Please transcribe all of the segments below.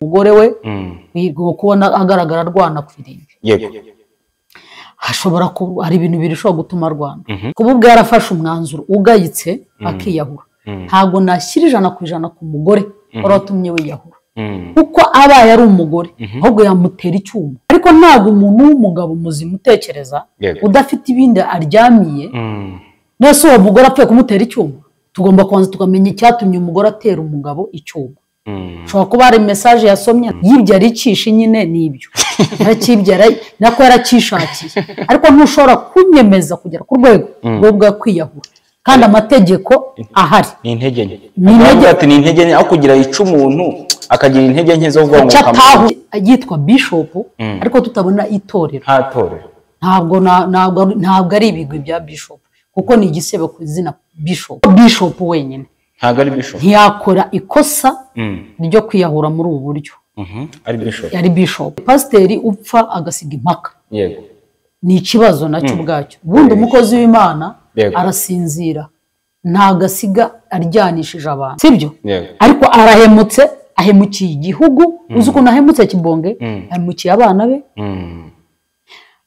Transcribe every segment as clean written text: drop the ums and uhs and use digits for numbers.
umugore we wigo kubona agaragara arwana ku irimbi. Yego. Hashobora kuba hari ibintu birishobora gutuma arwana. Kuba ubwo yarafashe umwanzuro ugayitse akiyahura. Ntabwo nashyira 100% ku mugore waratumye wiyahura. Kuko abaye ari umugore ahubwo yamutera icyuma. Ariko ntabwo umuntu w'umugabo muzima utekereza udafite ibindi aryamiye nese uwo mugore apfuye kumutera icyuma. Tugomba kwanza tukamenya icyatumye umugore atera umugabo icyuma. Shobora kuba ari message yasomye yibye ari cisha nyine nibyo. Yarakibyara nako yarakishakiye. Ariko ntushobora kunyemeza kugera ku rwego rwo kwiyahura. Kandi amategeko ahari. Ni intege nke. Ni intege nke aho kugira ica umuntu akagira intege nke zo kuvuga ngo yitwa bishop ariko tutabona itorero. Nta torero. Ntabwo ari ibigwi bya bishop kuko ni igisebe ku izina bishop. Bishop wenyine ntabwo ari bishop. Ntiyakora ikosa ryo kwiyahura muri ubu buryo. Ari bishop. Yari bishop. Pasiteri upfa agasiga impaka. Yego. Ni ikibazo nacyo ubwacyo. Ubundi umukozi w'Imana arasinzira ntago asiga aryanishije abantu, sibyo? Ariko arahemutse, ahemukiye igihugu. Uzi ukuntu ahemutse Kibonge? Ahemukiye abana be,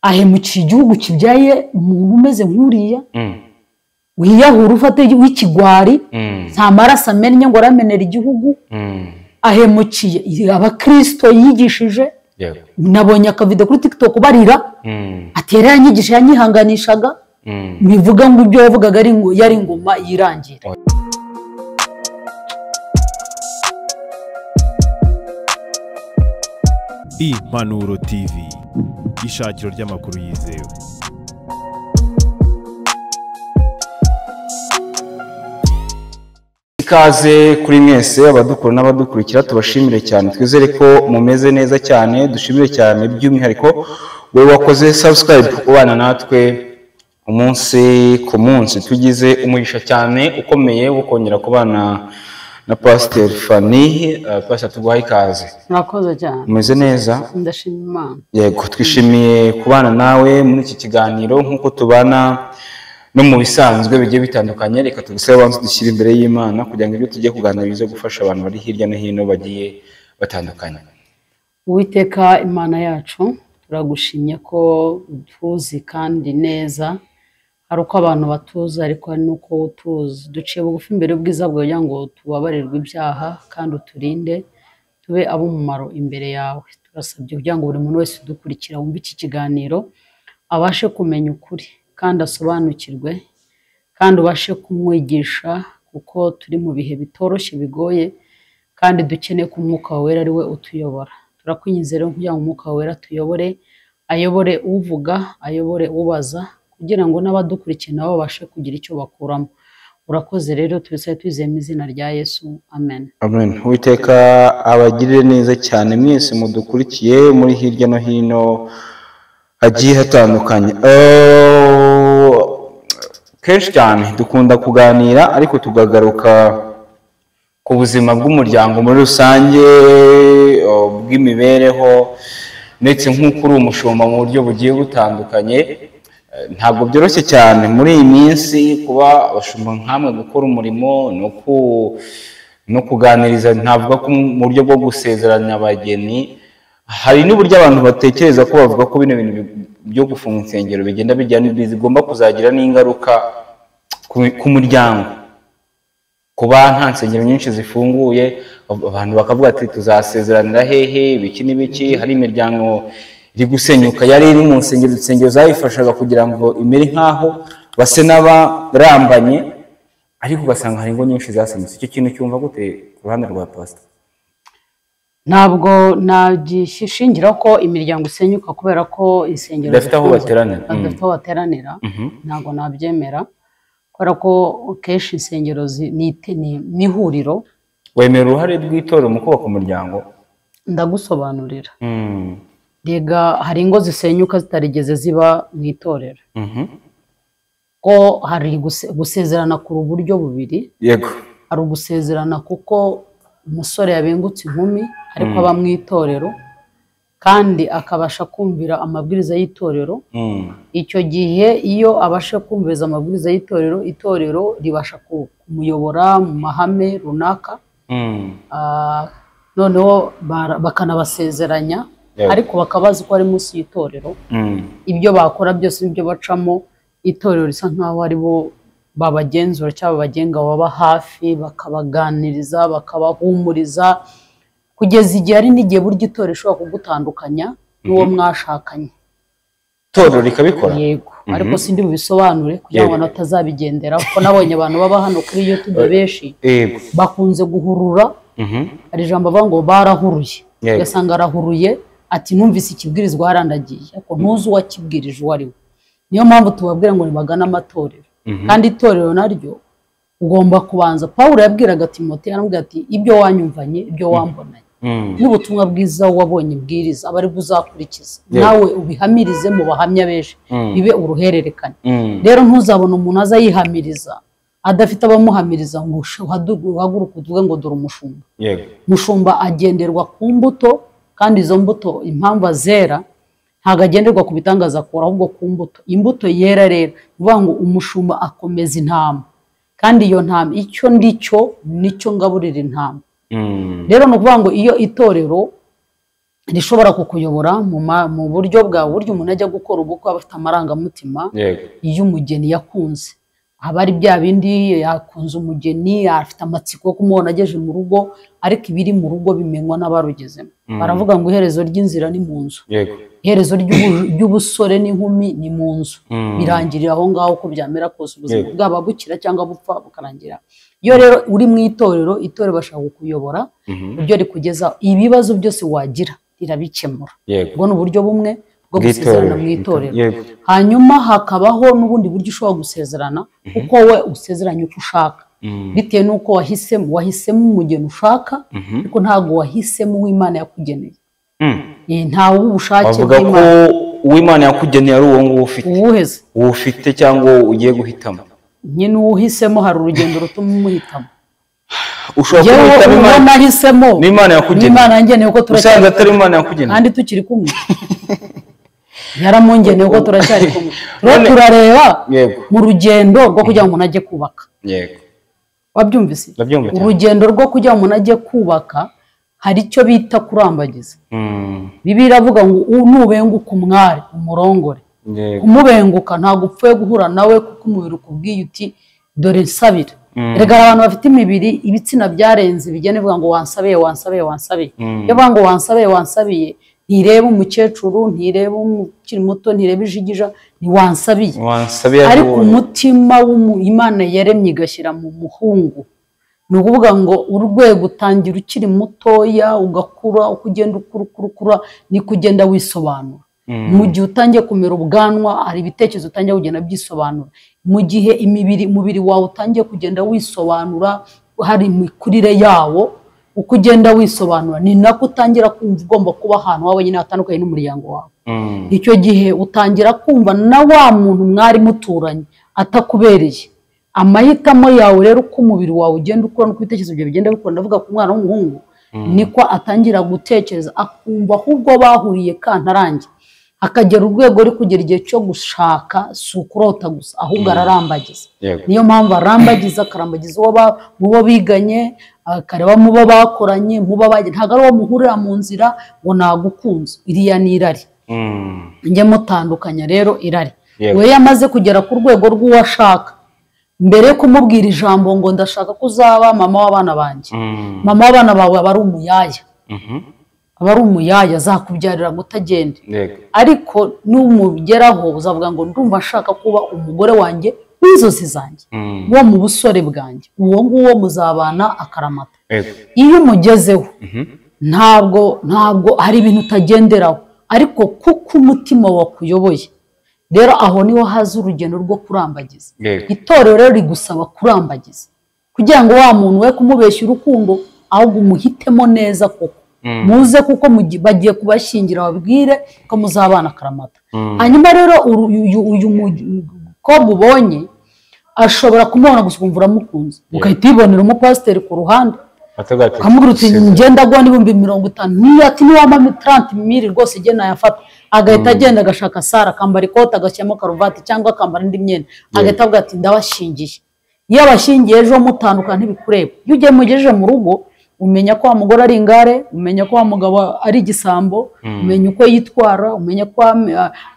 ahemukiye igihugu kibyaye umuntu umeze nk'uriya. Wiyahura ufate w'ikigwari nta maraso amennye ngo aramenera igihugu. Ahemukiye abakristo yigishije. Nabonye akavideo kuri TikTok barira atera yanyigisha yanyihanganishaga. Bivuga ngo ibyo yavugaga ari ngo yari ngoma yirangira. Impanuro TV, ishakiro ry'amakuru yizewe. Ikaze kuri mwese abadukura n'abadukurikira, tubashimire cyane, twizere ko mumeze neza cyane. Dushimire cyane by'umwihariko wowe wakoze subscribe ubana natwe umunsi ku munsi. Tugize umugisha cyane ukomeye wo kongera kubana na Pastor Fanny. Pastor, tuguhaye ikaze. Murakoze cyane. Umeze neza? Ndashima Imana. Yego, twishimiye kubana nawe muri iki kiganiro nkuko tubana no mu bisanzwe bigiye bitandukanye. Reka tugusabe wanzu dushyira imbere y'Imana kugira ngo ibyo tujye kuganira bize gufasha abantu bari hirya no hino bagiye batandukanye. Uwiteka Imana yacu, turagushimye ko tuzi kandi neza. Hari uko abantu batuzi ariko hari nuko utuzi. Duciye bugufi imbere y'ubwiza bwawe kugira ngo tubabarirwe ibyaha kandi uturinde tube ab'umumaro imbere yawe. Turasabye kugira ngo buri muntu wese udukurikira wumve iki kiganiro abashe kumenya ukuri kandi asobanukirwe kandi ubashe kumwigisha, kuko turi mu bihe bitoroshye bigoye kandi dukeneye ko umwuka wera ari we utuyobora. Turakwinginze kugira ngo umwuka wera tuyobore, ayobore uvuga, ayobore ubaza, kugira ngo n'abadukurikiye nabo babashe kugira icyo bakuramo. Urakoze rero, tubisaba twizeye mu izina rya Yesu, amen. Amen. Uwiteka abagirire neza cyane mwese mudukurikiye muri hirya no hino hagiye hatandukanye. Kenshi cyane dukunda kuganira ariko tugagaruka ku buzima bw'umuryango muri rusange, bw'imibereho, ndetse nk'uko uri umushumba mu buryo bugiye butandukanye. Ntabwo byoroshye cyane muri iyi minsi kuba abashumba nkamwe gukora umurimo no kuganiriza. Ntavuga ko mu buryo bwo gusezeranya abageni, hari n'uburyo abantu batekereza ko bavuga ko bino bintu byo gufunga insengero bigenda bigomba kuzagira n'ingaruka ku muryango. Kuba nta nsengero nyinshi zifunguye, abantu bakavuga ati tuzasezeranira hehe, ibiki n'ibiki. Hari imiryango iri gusenyuka yari iri mu insengero zayifashaga kugira ngo imere nk'aho base n'abarambanye, ariko ugasanga hari ingo nyinshi zasenyutse. Icyo kintu cyumva gute ku ruhande rwa Pastor? Ntabwo nagishingira ko imiryango isenyuka kubera ko insengero zifite aho bateranira. Ntabwo nabyemera kubera ko kenshi insengero ni ihuriro. Wemera uruhare rw'itorero mu kubaka umuryango? Ndagusobanurira. rega hari ingo zisenyuka zitarigeze ziba mu itorero ko hari gusezerana ku buryo bubiri. Yego. Hari ugusezerana kuko umusore yabengutse inkumi ariko aba mu itorero kandi akabasha kumvira amabwiriza y'itorero. Icyo gihe iyo abasha kumviriza amabwiriza y'itorero, itorero ribasha kumuyobora mu mahame runaka, noneho bakanabasezeranya ariko bakabazi ko ari munsi y'itorero. Ibyo bakora byose n'ibyo bacamo, itorero risa nkaho ari bo babagenzura cyangwa bagenga, baba hafi bakabaganiriza bakabahumuriza kugeza igihe ari n'igihe buryo itorero rishobora kugutandukanya n'uwo mwashakanye. Itorero rikabikora? Yego, ariko sindi bubisobanure kugira ngo natazabigendera, kuko nabonye abantu baba hano kuri YouTube benshi bakunze guhurura. Hari ijambo bavuga ngo barahuruye, ugasanga arahuruye ati numvise ikibwirizwa harandagiye, ariko ntuzi uwakibwirije uwo ari we. Niyo mpamvu tubabwira ngo nibagane amatorero, kandi itorero naryo ugomba kubanza. Pawulo yabwiraga Timoteyo, aramubwira ati ibyo wanyumvanye, ibyo wambonanye n'ubutumwa bwiza wabonye bwiriza abari buzakurikiza, nawe ubihamirize mu bahamya benshi, bibe uruhererekane. Rero ntuzabona umuntu aza yihamiriza adafite abamuhamiriza ngo uhaguruke uvuge ngo dore umushumba. Umushumba agenderwa ku mbuto, kandi izo mbuto impamvu azera ntabwo agenderwa ku bitangaza akora, ahubwo ku mbuto. Imbuto yera rero uvuga ngo umushumba akomeza intama, kandi iyo ntama icyo ndicyo nicyo ngaburira intama. Rero ni ukuvuga ngo iyo itorero rishobora kukuyobora mu buryo bwawe, buryo umuntu ajya gukora ubukwe aba afite amarangamutima y'umugeni yakunze. Haba ari bya bindi yakunze umugeni, afite amatsiko yo kumubona ageje mu rugo, ariko ibiri mu rugo bimenywa n'abarugezemo. Baravuga ngo iherezo ry'inzira ni mu nzu, iherezo ry'ubusore n'inkumi ni mu nzu. Birangirira aho ngaho uko byamera kose, ubuzima bwaba bukira cyangwa bupfa bukarangira. Iyo rero uri mu itorero, itorero bashaka kukuyobora uburyo rikugeza ibibazo byose wagira rirabikemura. Ubwo ni uburyo bumwe bwo gusezerana mu itorero. Hanyuma hakabaho n'ubundi buryo ushobora gusezerana, kuko we usezeranya uko ushaka bitewe n'uko wahisemo umugeni ushaka, ariko ntabwo wahisemo uw'Imana yakugeneye. Ntawe ubushake bw'Imana. Bavuga ko uw'Imana yakugeneye ari uwo nguwo ufite. Uwuheze uwo ufite cyangwa ugiye guhitamo. Nyine uwuhisemo hari urugendo rutuma umuhitamo. Ushobora guhitamo Imana yahisemo n'Imana yakugeneye. Imana yangeneye ko usanga atari Imana yakugeneye kandi tukiri kumwe. Yaramungeneye ko turacyari kumwe. Turareba mu rugendo rwo kugira ngo umuntu ajye kubaka. Yego. Wabyumvise? Urugendo rwo kugira ngo umuntu ajye kubaka hari icyo bita kurambagiza. Bibiliya iravuga ngo nubenguka umwari umurongore. Umubenguka ntabwo upfuye guhura nawe kuko umubiri ukubwiye uti dore nsabira. Erega abantu bafite imibiri ibitsina byarenze bigene bivuga ngo wansabiye wansabiye wansabiye. Iyo bavuga ngo wansabiye wansabiye, ntireba umukecuru, ntireba umukiri muto, ntireba ijigija, ni wansabiye. Ariko umutima w'Imana yaremye igashyira mu muhungu, ni ukuvuga ngo urwego utangira ukiri mutoya ugakura, uko ugenda ukura ni kugenda wisobanura. Mu gihe utangiye kumera ubwanwa hari ibitekerezo utangiye kugenda byisobanura. Mu gihe umubiri wawe utangiye kugenda wisobanura, hari imikurire yawo, uko ugenda wisobanura ni nako utangira kumva ugomba kuba ahantu wawe nyine hatandukanye n'umuryango wawe. Icyo gihe utangira kumva na wa muntu mwari muturanye atakubereye. Amahitamo yawe rero uko umubiri wawe ugenda ukura n'uko ibitekerezo byawe bigenda bikura, ndavuga ku mwana w'umuhungu, niko atangira gutekereza, akumva ahubwo bahuriye kantarange, akagera urwego ari kugera igihe cyo gushaka, si ukurota gusa ahubwo ararambagiza. Niyo mpamvu arambagiza, akarambagiza mu bo biganye, akareba mu bo bakoranye, mu bo bagiye. Ntabwo ari uwo muhurira mu nzira ngo nagukunze. Iriya ni irari. Njye mutandukanya rero irari. We yamaze kugera ku rwego rw'uwashaka, mbere yo kumubwira ijambo ngo ndashaka ko uzaba mama w'abana banjye, mama w'abana bawe aba ari umuyaya, aba ari umuyaya, azakubyarira ngo utagende. Ariko numugeraho uzavuga ngo ndumva nshaka kuba umugore wanjye w'inzozi zanjye, wo mu busore bwanjye, uwo nguwo muzabana akaramata. Iyo umugezeho ntabwo hari ibintu utagenderaho, ariko kuko umutima wakuyoboye, rero aho niho haza urugendo rwo kurambagiza. Itorero rero rigusaba kurambagiza kugira ngo wa muntu we kumubeshya urukundo, ahubwo umuhitemo neza koko. muze kuko bagiye kubashyingira babwire ko muzabana akaramata. Hanyuma rero uyu mukobwa ubonye ashobora kumubona gusa ukumva uramukunze, ugahita yibonera umupasiteri ku ruhande ukamubwira uti ngenda agwa n'ibihumbi 50, niyo ati niwampa 30,000 rwose igena yafata, agahita agenda agashaka Sara akambara ikoti agashyiramo karuvati cyangwa akambara indi myenda, agahita avuga ati ndabashingiye. Iyo abashingiye ejo mutandukana ntibikureba. Iyo ugiye mugejeje mu rugo umenya ko wa mugore ari ingare, umenya ko wa mugabo ari igisambo, umenya uko yitwara, umenya ko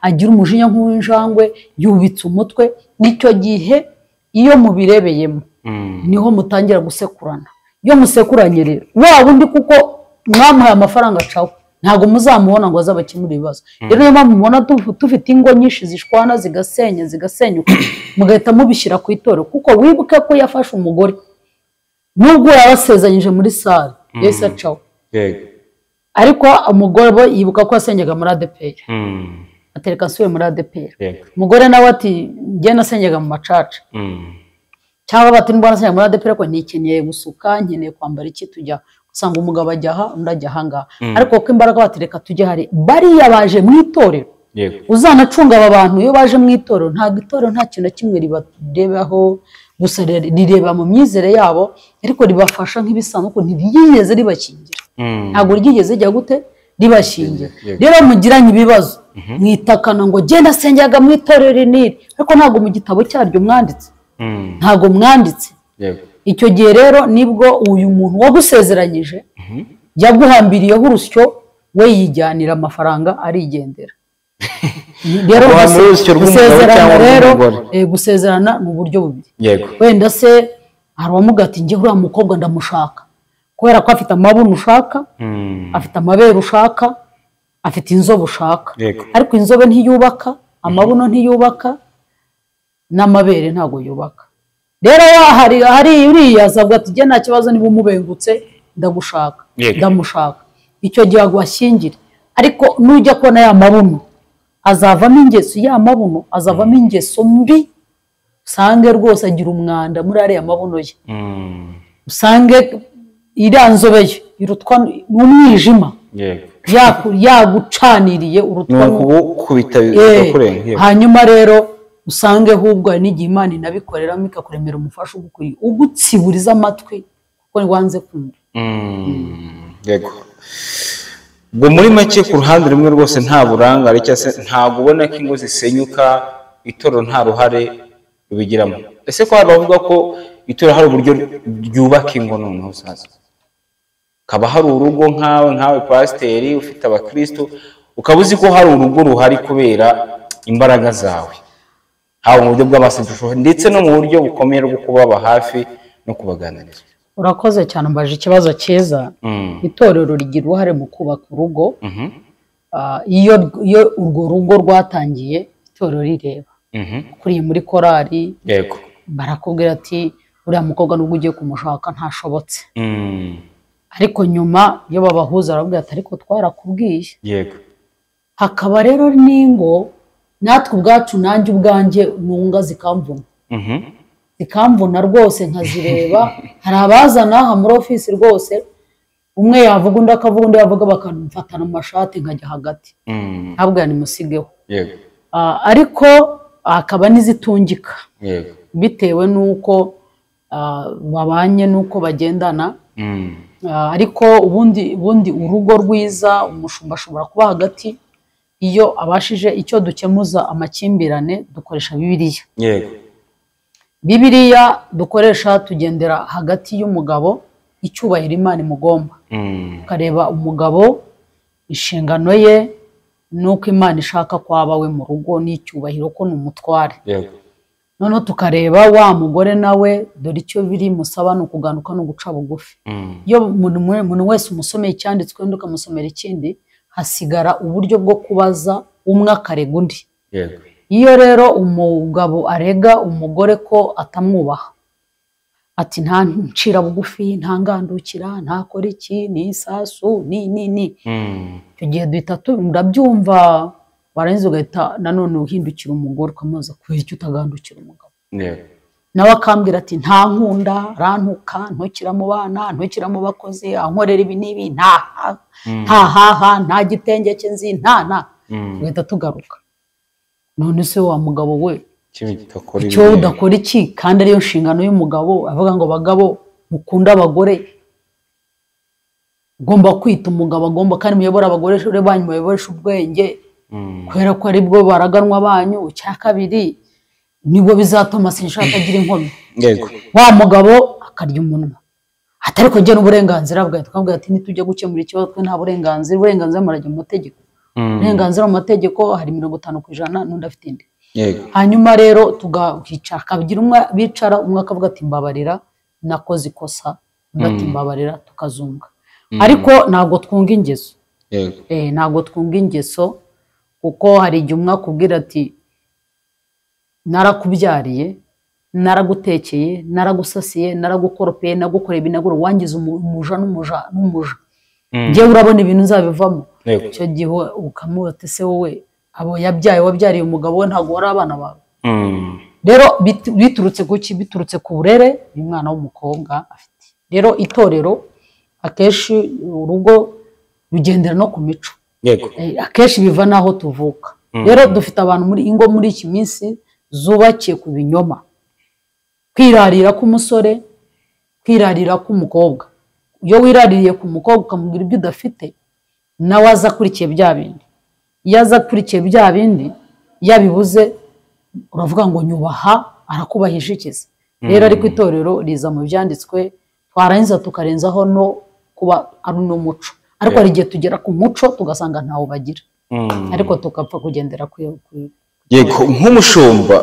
agira umujinya nk'uw'injangwe, yubitse umutwe. Nicyo gihe iyo mubirebeyemo niho mutangira gusekurana. Iyo musekuranye rero waba undi kuko mwamuhaye amafaranga acaho ntabwo muzamubona ngo azabakemura ibibazo. Rero niyo mpamvu mubona dufite ingo nyinshi zishwana zigasenyuka mugahita mubishyira ku itorero, kuko wibuke ko yafashe umugore nubwo yabasezanyije muri sare yese acaho, ariko umugore bo yibuka ko yasenyaga muri ADPR, atereka asubiye muri ADPR. Umugore nawe ati njye nasenyaga mu macaca, cyangwa bati ndwana nasenyaga muri ADPR ko nikeneye gusuka, nkeneye kwambara iki, tujya usanga umugabo ajya aha undi ajya ahanga, ariko ko imbaraga batereka tujye hari bariya baje mu itorero. Uzanacunga aba bantu iyo baje mu itorero, ntabwo itorero nta kintu na kimwe ribarebaho, gusa rireba mu myizere yabo, ariko ribafasha nk'ibisanzwe ko ntiryigeze ribakingira, ntabwo ryigeze rijya gute ribashingira. Rero mugiranye ibibazo mwitakana ngo genda senyaga mu itorero rinini, ariko ntabwo mu gitabo cyaryo mwanditse, ntabwo mwanditse. Icyo gihe rero nibwo uyu muntu wagusezeranyije yaguhambiriyeho urusyo, we yijyanira amafaranga arigendera. Rero gusezerana mu buryo bubiri. Wenda se hari uwamuga ati njye uriya mukobwa ndamushaka kubera ko afite amabuno ushaka, afite amabere ushaka, afite inzobe ushaka, ariko inzobe ntiyubaka, amabuno ntiyubaka, n'amabere ntabwo yubaka. Rero hari uriya azavuga ati njye nta kibazo niba umubengutse ndagushaka, ndamushaka. Icyo gihe agwashyingira, ariko nujya kubona ya mabuno azavamo ingeso, ya mabuno azavamo ingeso mbi, usange rwose agira umwanda muri ariya mabuno ye, usange iriya nzobe ye irutwa n'umwijima, yagucaniriye urutwa n'ukubita. Hanyuma rero usange ahubwo n'igihe Imana inabikoreramo ikakuremera umufasha ugukwiye, ugutsiburiza amatwi kuko wanze kumva. Yego. Ubwo muri make ku ruhande rumwe rwose nta burangare cyangwa se ntabwo ubona ko ingo zisenyuka itorero nta ruhare rubigiramo. Ese ko bavuga ko itorero hari uburyo ryubaka ingo noneho sasa, kaba hari urugo nkawe pasiteri ufite abakristo, ukaba uzi ko hari urugo ruhari kubera imbaraga zawe, haba mu buryo bw'amasengesho ndetse no mu buryo bukomeye bwo kubaba hafi no kubaganiriza. Urakoze cyane, umbaje ikibazo cyiza. Itorero rigira uruhare mu kubaka urugo. Iyo urwo rugo rwatangiye itorero rireba, kuriye muri korari barakubwira ati uriya mukobwa nubwo ugiye kumushaka ntashobotse, ariko nyuma iyo babahuza barabwira ati ariko twarakubwiye. Hakaba rero n'ingo natwe ubwacu nanjye ubwanjye nunga zikamvuna, zikamvuna rwose nkazireba. Hari abazana aha muri ofisi rwose, umwe yavuga undi akavuga, undi yavuga, bakamfatana mu mashati nkajya hagati, ntabwo nimusigeho. Ariko hakaba n'izitungika bitewe n'uko babanye n'uko bagendana. Ariko ubundi urugo rwiza umushumba ashobora kuba hagati. Iyo abashije icyo dukemuza amakimbirane dukoresha Bibiliya. Bibiliya dukoresha tugendera hagati y'umugabo, icyubahiro Imana imugomba, ukareba umugabo inshingano ye nuko Imana ishaka ko aba we mu rugo, n'icyubahiro ko ni umutware. Noneho tukareba wa mugore nawe dore icyo biri musaba ni ukuganuka no guca bugufi. Iyo umuntu wese umusomeye icyanditswe undi ukamusomera ikindi, hasigara uburyo bwo kubaza, umwe akarega undi. Iyo rero umugabo arega umugore ko atamwubaha, ati nta ncira bugufi, nta ngandukira, ntakora iki, ni isasu, ni icyo gihe duhita murabyumva, warangiza ugahita nanone uhindukira umugore ukamubaza kubera icyo utagandukira umugabo. nawe akambwira ati nta nkunda rantuka ntukira mu bana ntukira mu bakozi ankorera ibi n'ibi nta haha nta gitenge cye nzi nta tugahita tugaruka none se wa mugabo we icyo udakora iki kandi ariyo nshingano y'umugabo avuga ngo bagabo mukunda abagore ugomba kwita umugabo agomba kandi muyobora abagore banyu muyoboresha ubwenge kubera ko ari bwo baraganwa banyu cya kabiri nibwo bizatuma sinshaka agira inkomyi wa mugabo akarya umunwa atari ko gena uburenganzira bwawe tukabwira ati nitujya gukemura ikibazo twe nta uburenganzira murajya mu mategeko uburenganzira mu mategeko hari 50% n'undi afite indi hanyuma rero tugahica akabigira umwe bicara umwe akavuga ati mbabarira nakoze ikosa undi ati mbabarira tukazunga ariko ntabwo twunga ingeso ntabwo twunga ingeso kuko hari igihe umwe akubwira ati narakubyariye naragutekeye naragusasiye naragukoropeye nagukoreye ibinaguro wangize umuja n'umuja njyewe urabona ibintu uzabivamo icyo gihe ukamubata se wowe abo yabyaye wabyariye umugabo we ntabwo wari abana bawe rero biturutse kuki biturutse ku burere uyu mwana w'umukobwa afite rero itorero akenshi urugo rugendera no ku mico akenshi biva naho tuvuka rero dufite abantu muri ingo muri iki minsi zubakiye ku binyoma kwirarira k'umusore kwirarira k'umukobwa iyo wiraririye ku mukobwa ukamubwira ibyo udafite nawe aza akurikiye bya bindi iyo aza akurikiye bya bindi yabibuze uravuga ngo nyubaha arakubahisha ikiza rero ariko itorero riza mu byanditswe twarangiza tukarenzaho no kuba ari n'umuco ariko hari igihe tugera ku muco tugasanga ntawo bagira ariko tukapfa kugendera ku yego nk'umushumba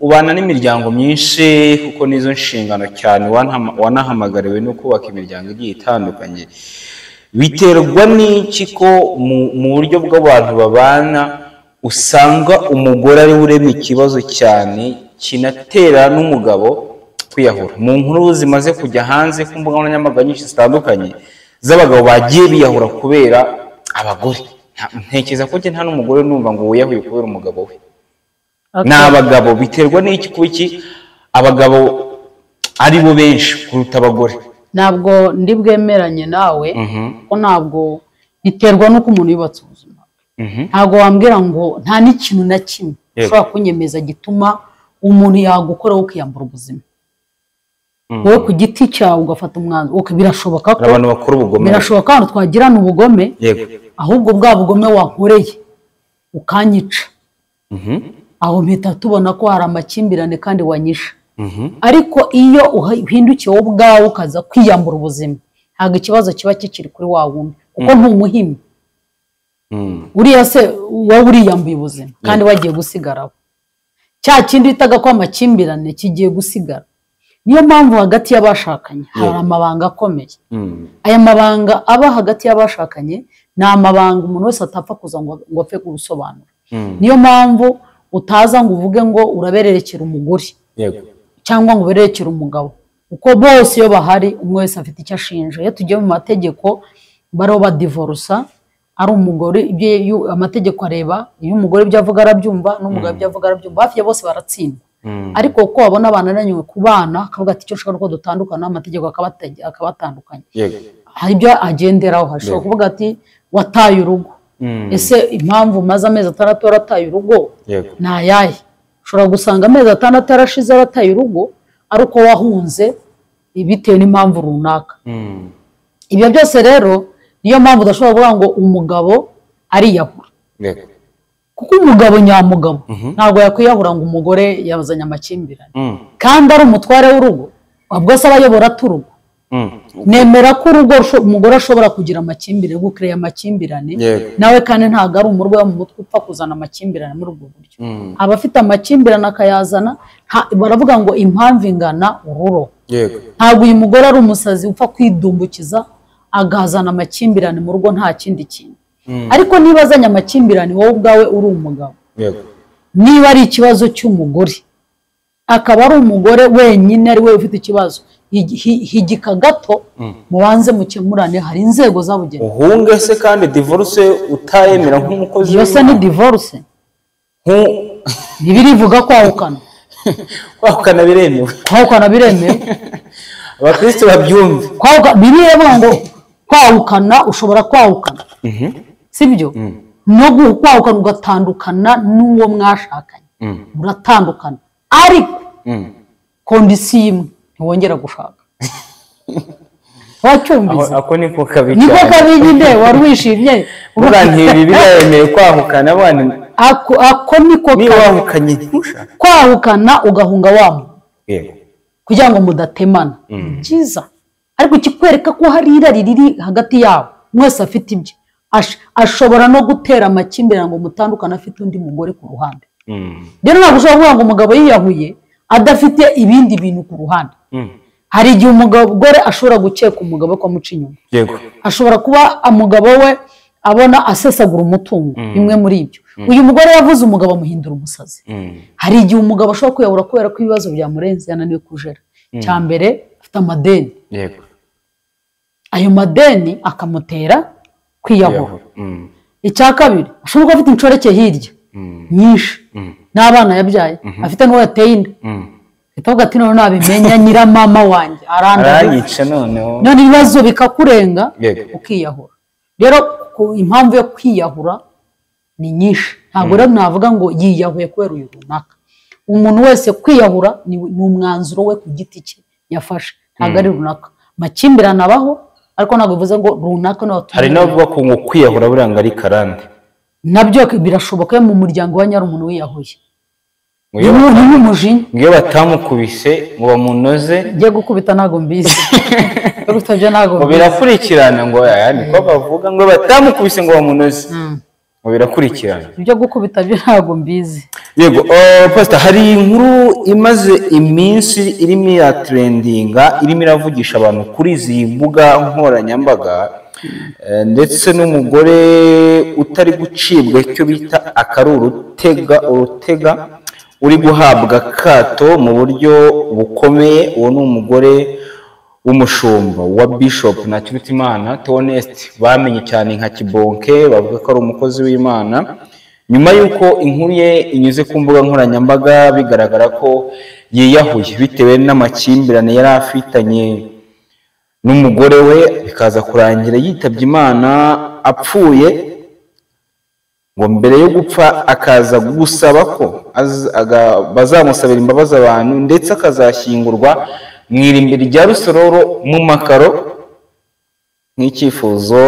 ubana n'imiryango myinshi kuko nizo nshingano cyane wanahamagariwe no kubaka imiryango igiye itandukanye biterwa n'iki ko mu buryo bw'abantu babana usanga umugore ari urema ikibazo cyane kinatera n'umugabo kwiyahura mu nkuru zimaze kujya hanze ku mbuga nkoranyambaga nyinshi zitandukanye z'abagabo bagiye biyahura kubera abagore ntekereza ko nta n'umugore numva ngo wiyahuye kubera umugabo we ni abagabo biterwa n'iki kuba iki abagabo ari bo benshi kuruta abagore ntabwo ndi bwemeranye nawe ko ntabwo biterwa n'uko umuntu yubatse ubuzima ntabwo wambwira ngo nta n'ikintu na kimwe ushobora kunyemeza gituma umuntu yagukora ukiyambura ubuzima wowe ku giti cyawe ugafata umwanzuro birashoboka ko abantu bakora ubugome birashoboka ko twagirana ubugome ahubwo bwa bugome wankoreye ukanyica aho mpita tubona ko hari amakimbirane kandi wanyisha ariko iyo uhindukiye wowe ubwawe ukaza kwiyambura ubuzima ntabwo ikibazo kiba kikiri kuri wa wundi kuko ntumuhimye uriya se wowe uriyambuye ubuzima kandi wagiye gusigaraho cya kindi bitaga ko amakimbirane kigiye gusigara niyo mpamvu hagati y'abashakanye hari amabanga akomeye aya mabanga aba hagati y'abashakanye ni amabanga umuntu wese atapfa kuza ngo apfe kubisobanura niyo mpamvu utaza ngo uvuge ngo urabererekera umugore cyangwa ngo ubererekere umugabo kuko bose iyo bahari umwe wese afite icyo ashinja iyo tugiye mu mategeko bariho badivorusa ari umugore amategeko areba iyo umugore ibyo avuga arabyumva n'umugabo ibyo avuga arabyumva hafi ya bose baratsindwa ariko uko babona abana nanywe ku bana akavuga ati icyo ushaka nuko dutandukana amategeko akabatandukanye hari ibyo agenderaho hashobora kuvuga ati wataye urugo ese impamvu umaze amezi 6 warataye urugo ni ayahe ushobora gusanga amezi 6 yarashize warataye urugo ari uko wahunze bitewe n'impamvu runaka ibyo byose rero niyo mpamvu udashobora kuvuga ngo umugabo ariyahura kuko umugabo nyamugabo ntabwo yakwiyahura ngo umugore yazanye amakimbirane kandi ari umutware w'urugo ubwo se abayobora turugo nemera ko urugo umugore ashobora kugira amakimbirane gukreye amakimbirane nawe kandi ntabwo ari umurwayi mu mutwe upfa kuzana amakimbirane muri ubwo buryo abafite amakimbirane akayazana baravuga ngo impamvu ingana ururo ntabwo uyu mugore ari umusazi upfa kwidumbukiza agazana amakimbirane mu rugo nta kindi kintu ariko niba azanye amakimbirane wowe ubwawe uri umugabo niba ari ikibazo cy'umugore akaba ari umugore wenyine ari we ufite ikibazo higika gato mubanze mukemurane hari inzego zabugenewe uhunge se kandi divorce utayemera nk'umukozi yose ni divorce ntibirivuga kwahukana kwahukana biremewe. kwahukana biremewe Abakristo babyumve. Bibiliya ivuga ngo kwahukana ushobora kwahukana, sibyo? No kwahukana ugatandukana n'uwo mwashakanye, uratandukana ariko kondisiyo imwe, ntiwongera gushaka. Wacyumvise? Ako niko kabi cyane. Niko kabi nyine wari wishimye. Urantiye Bibiliya yemeye kwahukana abana. Ako niko kabi. Niba wahukanye ntushaka. Kwahukana ugahunga wamo. Yego. Kugira ngo mudatemana. Byiza. Ariko kikwereka ko hari irari riri hagati yabo. Mwese afite ibye. Ashobora no gutera amakimbirane ngo mutandukana afite undi mugore ku ruhande. Rero ntabwo ushobora kuvuga ngo umugabo yiyahuye adafite ibindi bintu ku ruhande. Hari igihe umugore ashobora gukeka umugabo ko amuca inyuma. Yego. Ashobora kuba umugabo we abona asesagura umutungo, bimwe muri ibyo. Uyu mugore yavuze umugabo amuhindura umusazi. Hari igihe umugabo ashobora kwiyahura kubera ko ibibazo byamurenze yananiwe kujera. Cya mbere afite amadeni. Yego. Ayo madeni akamutera kwiyahura. Icya kabiri ashobora kuba afite inshoreke hirya nyinshi n'abana yabyaye, afite n'uwo yateye inda. Itavuga ati none nabimenya nyiramama wanjye aranyica noneho. None ibibazo bikakurenga ukiyahura. Rero impamvu yo kwiyahura ni nyinshi. Ntabwo rero navuga ngo yiyahuye kubera uyu runaka. Umuntu wese kwiyahura ni umwanzuro we ku giti cye yafashe, ntabwo ari runaka. Makimbirane abaho ariko ntabwo bivuze ngo runaka no hari navuga ko ngo kwiyahura buranga ari karande. Nabyo birashoboka mu muryango wa nyari umuntu wiyahuye. Ngiyo batamukubise ngo bamunoze ngiye gukubita ntago mbizi. Birakurikirana ngo niko bavuga ngo batamukubise ngo bamunoze. Birakurikirana. Ibyo gukubita byo ntago mbizi. Yego, pastor, hari inkuru imaze iminsi irimo ya trendinga, irimo iravugisha abantu kuri izi mbuga nkoranyambaga, ndetse n'umugore utari gucibwa icyo bita urutega uri guhabwa kato mu buryo bukomeye. Uwo ni umugore w'umushumba wa Bishop Ntakirutimana Theoneste, bamenye cyane nka Kibonke, bavuga ko ari umukozi w'Imana. Nyuma y'uko inkuru ye inyuze ku mbuga nkoranyambaga bigaragara ko yiyahuye bitewe n'amakimbirane yari afitanye n'umugore we, bikaza kurangira yitabye Imana apfuye. Ngo mbere yo gupfa akaza gusaba ko bazamusabira imbabazi abantu, ndetse akazashyingurwa mu irimbi rya Rusororo mu makaro nk'icyifuzo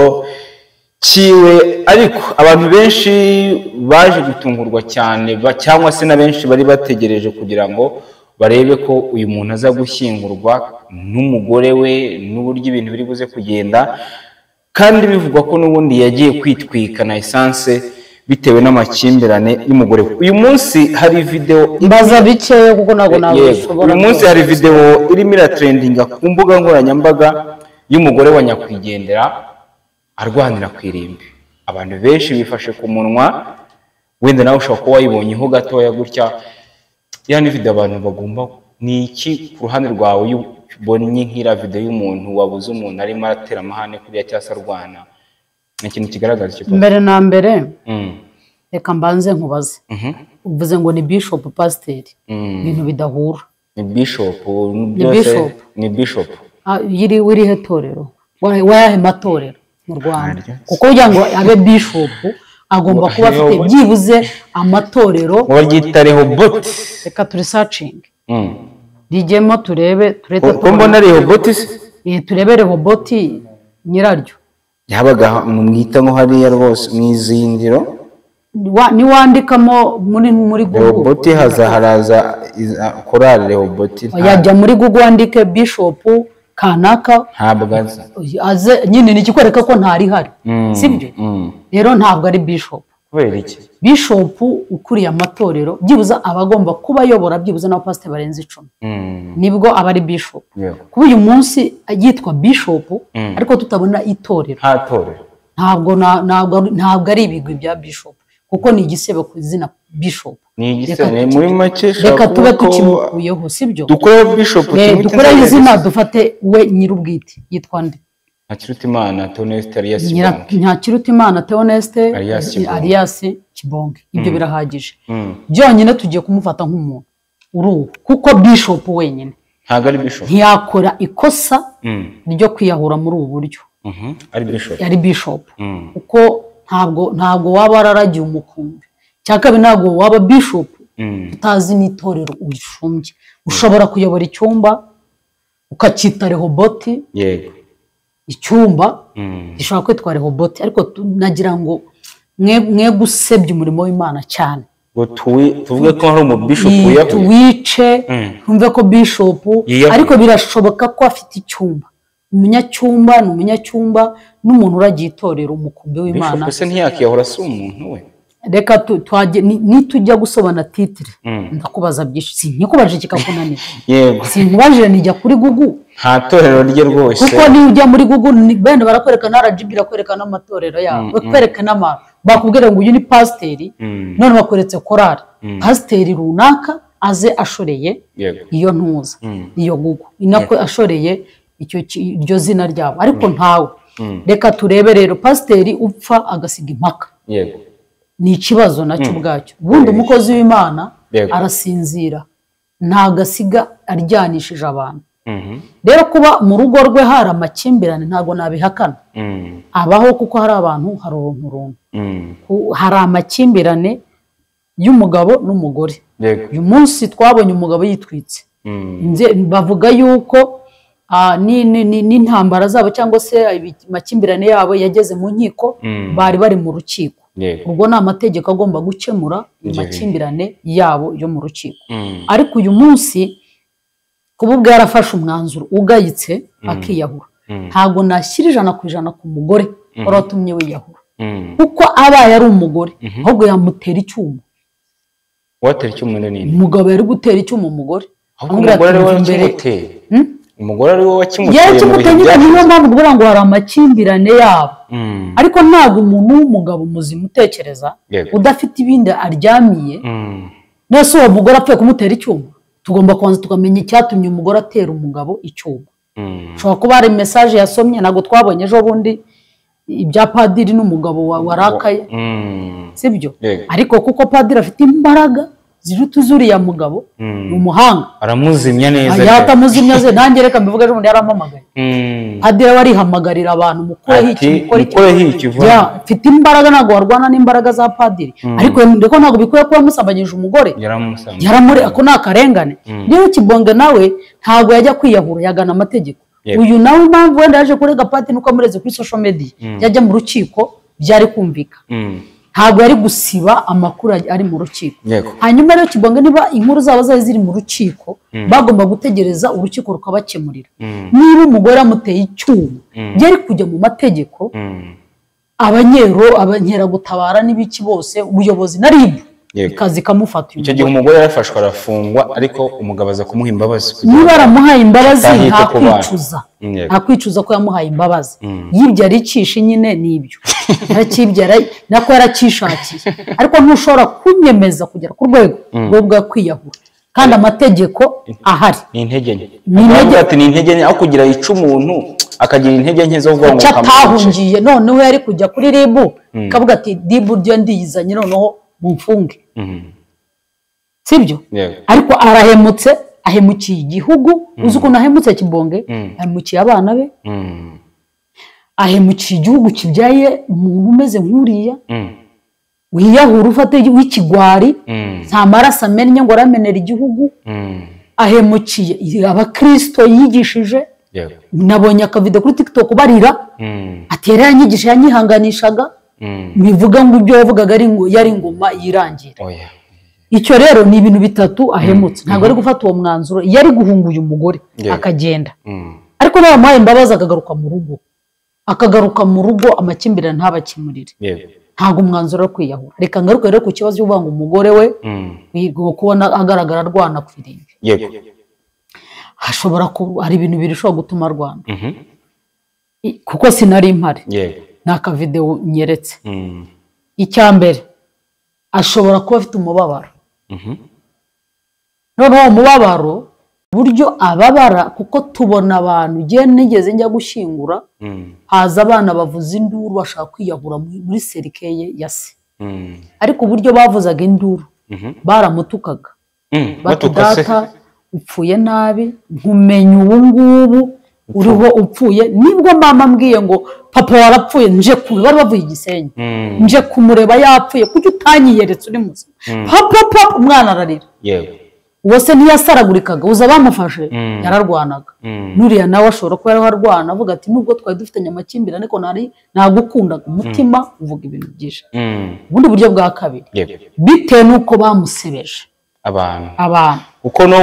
kiwe. Ariko abantu benshi baje gutungurwa cyane, cyangwa se na benshi bari bategereje kugira ngo barebe ko uyu muntu aza gushyingurwa n'umugore we n'uburyo ibintu biri buze kugenda, kandi bivugwa ko n'ubundi yagiye kwitwika na essence bitewe n'amakimbirane y'umugore we. Uyu munsi hari video mbaza bikeya kuko nago uyu munsi hari video irimo iratrendinga ku mbuga nkoranyambaga y'umugore wa nyakwigendera arwanira ku irimbi. Abantu benshi bifashe ku munwa, wenda nawe ushobora kuba wayibonyeho gatoya gutya. Yani video abantu bagomba ni iki ku ruhande rwawe ubonye nk'ira video y'umuntu wabuze umuntu arimo aratera amahane kuriya cyasa arwana? Ni ikintu kigaragaza icyo. Mbere na mbere reka mbanze nkubaze. Uvuze ngo ni Bishop Pasteur, ibintu bidahura. Ni Bishop ni Bishop yiri wiri hetorero wayahe matorero mu Rwanda, kuko kugira ngo abe Bishop agomba kuba afite byibuze amatorero. Waryita Rehoboth. Reka turi searching rijemo turebe ko mbona Rehoboth turebe Rehoboth nyiraryo yabaga mwita nko hariya rwose mwizindiro. Ni wandikamo muri Google Rehoboth haraza korali Rehoboth. Yajya muri Google wandike Bishop kanaka, ntabwo aze nyine nikikwereka ko ntari hari, sibyo? Rero ntabwo ari Bishop. Kubera iki? Bishop ukuriye amatorero byibuza abagomba kuba ayobora byibuza na pastor barenze 10, nibwo aba ari Bishop. Kuba uyu munsi yitwa Bishop ariko tutabona itorero, nta torero, ntabwo ari ibigwi bya Bishop, kuko ni igisebo ku izina Bishop. Ni igisebo muri make. Reka tube tukimukuyeho, sibyo? Dukore Bishop, dukore izina, dufate we nyirubwite yitwa nde? Ntakirutimana Theoneste alias Kibonke. Ntakirutimana Theoneste alias Kibonke. Ibyo birahagije byonyine tugiye kumufata nk'umuntu. uruhu kuko bishop wenyine ntabwo ari bishop ntiyakora ikosa ryo kwiyahura muri ubu buryo ari bishop yari bishop kuko ntabwo waba wararagiye umukumbi cyangwa ntabwo waba bishop utazi n'itorero urishumbye ushobora kuyobora icyumba ukacyita rehoboti yego icyumba gishobora kwitwa rehoboti ariko nagira ngo mwe gusebya umurimo w'Imana cyane ngo tuvuge ko hari umubishop wiyahuye tuwice ntumve ko bishop ariko birashoboka ko afite icyumba umunyacyumba ni umunyacyumba n'umuntu uragiye itorero umukumbi w'Imana bishop se ntiyakiyahura si umuntu we reka nitujya gusobana titire ndakubaza byinshi sinkikubaje kikakunanira yego sinkubajije nijya kuri Google nta torero rye rwose kuko niyo ujya muri Google bene barakwerekana RGB irakwerekana amatorero yabo bakwerekana bakubwira ngo uyu ni pasiteri none bakweretse korari pasiteri runaka aze ashoreye iyo ntuza iyo Google inako ashoreye iryo zina ryabo ariko ntawe reka turebe rero pasiteri upfa agasiga impaka yego ni ikibazo nacyo ubwacyo ubundi umukozi w'Imana arasinzira ntago asiga aryanishije abantu rero kuba mu rugo rwe hari amakimbirane ntago nabihakana abaho kuko hari abantu haronka hari amakimbirane y'umugabo n'umugore uyu munsi twabonye umugabo yitwitse bavuga yuko n'intambara zabo cyangwa se amakimbirane yabo yageze mu nkiko bari mu rukiko ubwo ni amategeko agomba gukemura amakimbirane yabo yo mu rukiko ariko uyu munsi kuba ubwo yarafashe umwanzuro ugayitse akiyahura ntabwo nashyira 100% ku mugore wari watumye wiyahura kuko abaye ari umugore ahubwo yamutera icyuma watera icyuma nini umugabo yari gutera icyuma umugore umugore ari we wakimuteye umugore ari we wakimuteye niyo mpamvu kugira ngo hari amakimbirane yabo ariko ntabwo umuntu w'umugabo muzima utekereza udafite ibindi aryamiye nese uwo mugore apfuye kumutera icyuma tugomba kubanza tukamenya icyatumye umugore atera umugabo icyuma ushobora kuba hari message yasomye ntabwo twabonye ejo bundi ibya padiri n'umugabo warakaye sibyo ariko kuko padiri afite imbaraga ziruta zuriya mugabo ni umuhanga aramuzimya neza yatamuzimya ze nanjye reka mbivuga ejo bundi yarampamagaye padiri warihamagarira abantu mukoreho iki mfite imbaraga ntabwo warwana n'imbaraga za padiri ariko ndeko ntabwo bikwiye kuba musambanyije umugore yaramure ako ni akarengane rero Kibonge nawe ntabwo yajya kwiyahura yagana amategeko uyu nawe impamvu wenda yaje kurega padiri nuko amureze kuri social media yajya mu rukiko byari kumvika ntabwo yari gusiba amakuru ari mu rukiko hanyuma rero Kibonge niba inkuru zabo ziri mu rukiko bagomba gutegereza urukiko rukabakemurira niba umugore amuteye icyuma byari kujya mu mategeko abankeragutabara n'ibiki bose ubuyobozi na RIB ikazi kamufata icyo gihe umugore yarafashwe arafungwa ariko umugabo aza kumuha imbabazi niba aramuhaye imbabazi nta kwicuza ko yamuhaye imbabazi yibye aricisha nyine nibyo yarakibyara nako yarakishakiye ariko ntushobora kunyemeza kugera ku rwego rwo kwiyahura kandi amategeko ahari ni intege nke aho kugira yica umuntu akagira intege nke zo kuvuga ngo atahungiye noneho yari kujya kuri RIB kavuga ati RIB ryo ndiyizanye noneho mumfunge sibyo ariko arahemutse ahemukiye igihugu uzi ukuntu ahemutse Kibonge ahemukiye abana be ahemukiye igihugu kibyaye umuntu umeze nk'uriya wiyahura ufate w'ikigwari nta maraso amennye ngo aramenera igihugu ahemukiye abakristo yigishije nabonye akavido kuri TikTok barira atera yanyigisha yanyihanganishaga bivuga ngo ibyo yavugaga yari ingoma yirangira icyo rero ni ibintu bitatu ahemutse ntabwo ari gufata uwo mwanzuro yari guhunguye umugore akagenda ariko nawe amuhaye imbabazi akagaruka mu rugo amakimbirane ntabakimurire ntabwo umwanzuro wo kwiyahura reka ngaruke rero ku kibazo cy'uvuga ngo umugore we kubona agaragara arwana ku irimbi hashobora kuba hari ibintu birushaho gutuma arwana kuko sinari mpari ni akavidewo nyeretse icya mbere ashobora kuba afite umubabaro noneho umubabaro buryo ababara kuko tubona abantu igihe nigeze njya gushyingura haza abana bavuza induru bashaka kwiyahura muri serikeye ya se ariko uburyo bavuzaga induru baramutukaga bati data upfuye nabi nkumenya ubu ngubu uriho upfuye nibwo mama mbwiye ngo papa warapfuye nje bari bavuye Gisenyi nje kumureba yapfuye kuki utanyiyeretse uri muzima papa umwana ararira yego wose ntiyasaragurikaga uza bamufashe yararwanaga nuriya nawe ashobora kuba yararwana avuga ati nubwo twari dufitanye amakimbirane ariko nagukundaga umutima uvuga ibintu byinshi ubundi buryo bwa kabiri bitewe nuko bamusebeje abantu uko no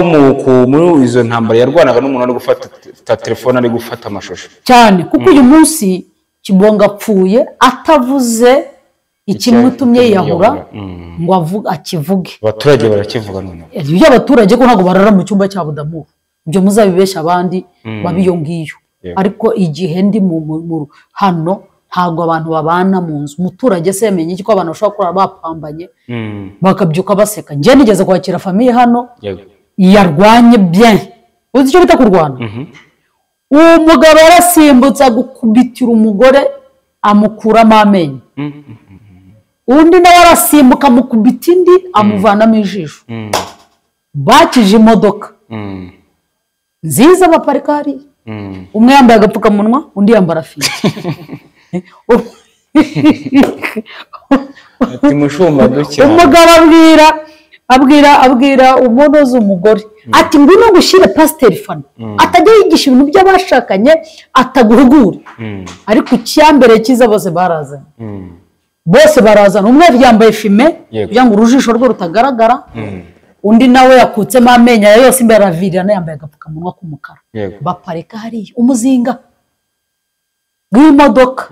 muri izo ntambara yarwanaga n'umuntu ari gufata telefone ari gufata amashusho cyane kuko uyu munsi Kibonga apfuye atavuze ikimutumye yiyahura ngo akivuge abaturage barakivuga none ibyo abaturage ko ntago barara mu cyumba cya Budamuru ibyo muzabibesha abandi babiyo ngiyo ariko igihe ndi mu hano ntago abantu babana mu nzu umuturage se yamenye iki ko abantu bashobora kurara bapambanye bakabyuka baseka nje nigeze kwakira famille hano yarwanye bien uzi icyo bita kurwana umugabo yarasimbutse gukubitira umugore amukuramo amenyo undi nawe arasimbuka mukubita indi amuvanamo ijisho bakije imodoka nziza baparika hari umwe yambaye agapfukamunwa undi yambara fire ati mushumba duke umugabo abwira umunoza umugore ati ngwino gushire pasteur Fana atajya yigisha ibintu by'abashakanye ataguhugura ariko icyambere cyiza bose barazana umwe yambaye fime kugira ngo urujisho rwe rutagaragara undi nawe yakutsemo amenyo yose imbere aravirana yambaye agapfukamunwa k'umukara baparika hariya umuzinga w'imodoka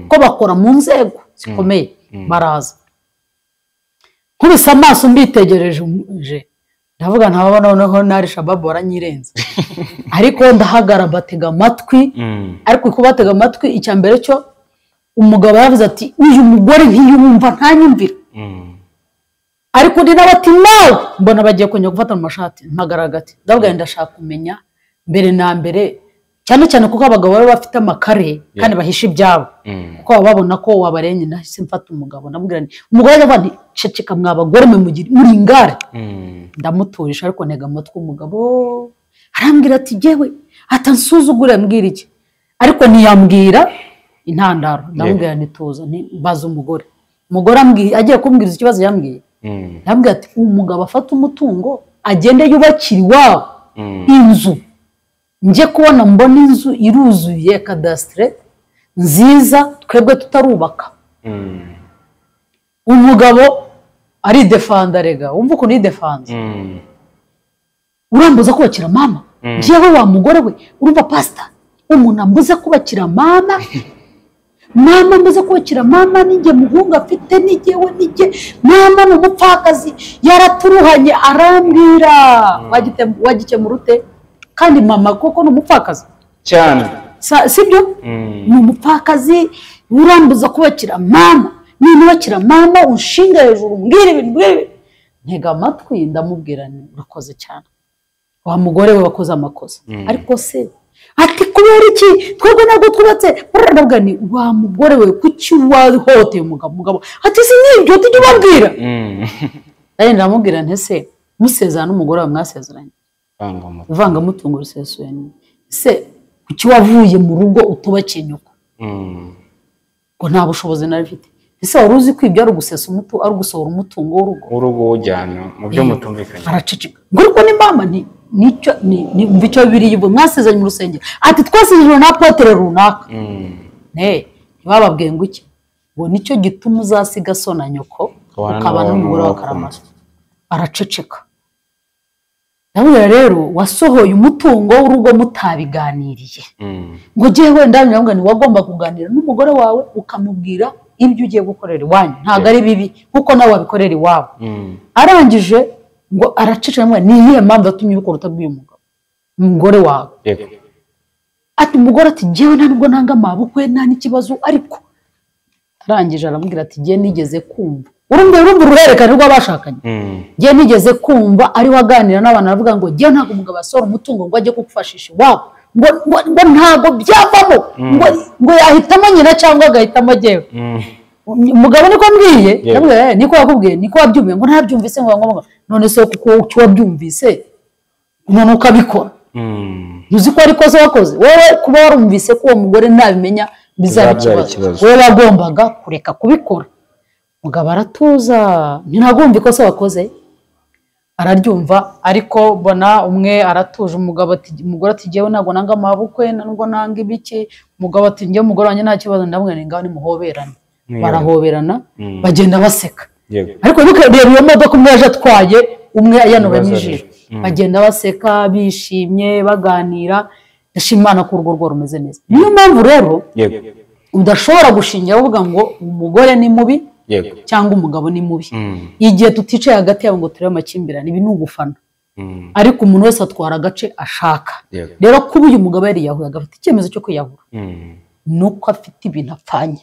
ko bakora mu nzego zikomeye baraza nkubise amaso mbitegereje ndavuga ntabona noneho nari shababu waranyirenze ariko ndahagara batega amatwi ariko kubatega amatwi icyambere cyo umugabo yavuze ati uyu mugore ntiyumva ntanyumvira ariko ndi nabati nawe mbona bagiye kongera gufata mu mashati mpagaragati ndavuga ndashaka kumenya mbere na mbere cyane cyane kuko abagabo bari bafite amakare kandi bahisha ibyabo kuko babona ko wabarenye nahise mfata umugabo ndamubwira nti umugore yavuga nti ceceka mwabagore muri ingare ndamuturisha ariko ntega amatwi umugabo arambwira ati jewe atansuzugure mbwira iki ariko ntiyambwira intandaro ndamubwira nituza baza umugore ambwiye agiye kumbwira ikibazo yambwiye ndamubwira ati umugabo afata umutungo agende yubakira iwabo inzu nje kubona mbona inzu iruzuye kadastre nziza twebwe tutarubaka umugabo ari defanda rega umva uko ni defanda urambuza kubakira mama jewe wa mugore we urumva pastor umuntu ambuze kubakira mama mbuze kubakira mama ninjye muhungu afite nigewe mama n'umupfakazi yaraturuhanye arambwira wagikemura ute kandi mama koko n'umupfakazi cyane sibyo n'umupfakazi urambuza kubakira mama ninubakira mama unshinga hejuru mbwira ibintu ntega amatwi ndamubwira ni urakoze cyane wa mugore we wakoze amakosa ariko se ati kubera iki twebwe ntabwo twubatse urabwa ni wa mugore we kuki wahoteye umugabo ati si nibyo tujye ubabwira ndamubwira ntese musezerana n'umugore wawe mwasezeranye ivangamutungo risesuye se kuki wavuye mu rugo utubakiye nyoko ngo nta bushobozi nari mfite ese wari uzi ko ibyo ari ugusesa umutungo ari ugusohora umutungo w'urugo ujyana mu byo mutumvikanye araceceka ngo ariko ni mama nicyo biri yibo mwasezanye mu rusengero ati twasezeranye na apotre runaka ntibababwiye ngo iki ngo nicyo gituma uzasiga so na nyoko ukaba n'umugore wa karamaso araceceka ndabona rero wasohoye umutungo w'urugo mutabiganiriye ngo giye wenda nyabwo ni wagomba kuganira n'umugore wawe ukamubwira ibyo ugiye gukorera iwanyu ntabwo ari bibi kuko nawe wabikorera iwabo arangije ngo araceceka ni iyihe mpamvu yatumye ubikora utabwiye umugore wawe ati umugore ati njyewe ntabwo nanga amabukwe nta n'ikibazo ariko arangije aramubwira ati njye nigeze kumva urumva uruhererekane rw'abashakanye njye nigeze kumva ari waganira n'abantu bavuga ngo njye ntabwo umugabo asora umutungo ngo ajye kugufashisha iwabo ngo ntabwo byavamo ngo yahitamo nyina cyangwa agahitamo jyewe umugabo niko mbwiye niko yakubwiye niko wabyumviye ngo ntabyumvise ngo none se kuko wabyumvise none ukabikora uzi ko ariko se wakoze wowe kuba warumvise ko uwo mugore ntabimenya bizaba ikibazo wowe wagombaga kureka kubikora umugabo aratuza ntinagomba ikosa wakoze araryumva ariko bona umwe aratuje umugore ati jyewe ntabwo nanga amabukwe nubwo nanga ibiki umugabo ati njye umugore wanjye nta kibazo ndamwe ngaho nimuhoberana barahoberana bagenda baseka ariko reba iyo modoka umwe yaje atwaye umwe yanubemo ijisho bagenda baseka bishimye baganira ndashimana ko urugo rwo rumeze neza niyo mpamvu rero udashobora gushingira uvuga ngo umugore ni mubi cyangwa umugabo ni mubi igihe tuticaye hagati yabo ngo turebe amakimbirane ibi ni ugufana ariko umuntu wese atwara agace ashaka rero kuba uyu mugabo yari yahuye agafite icyemezo cyo kwiyahura nuko afite ibintu apfanye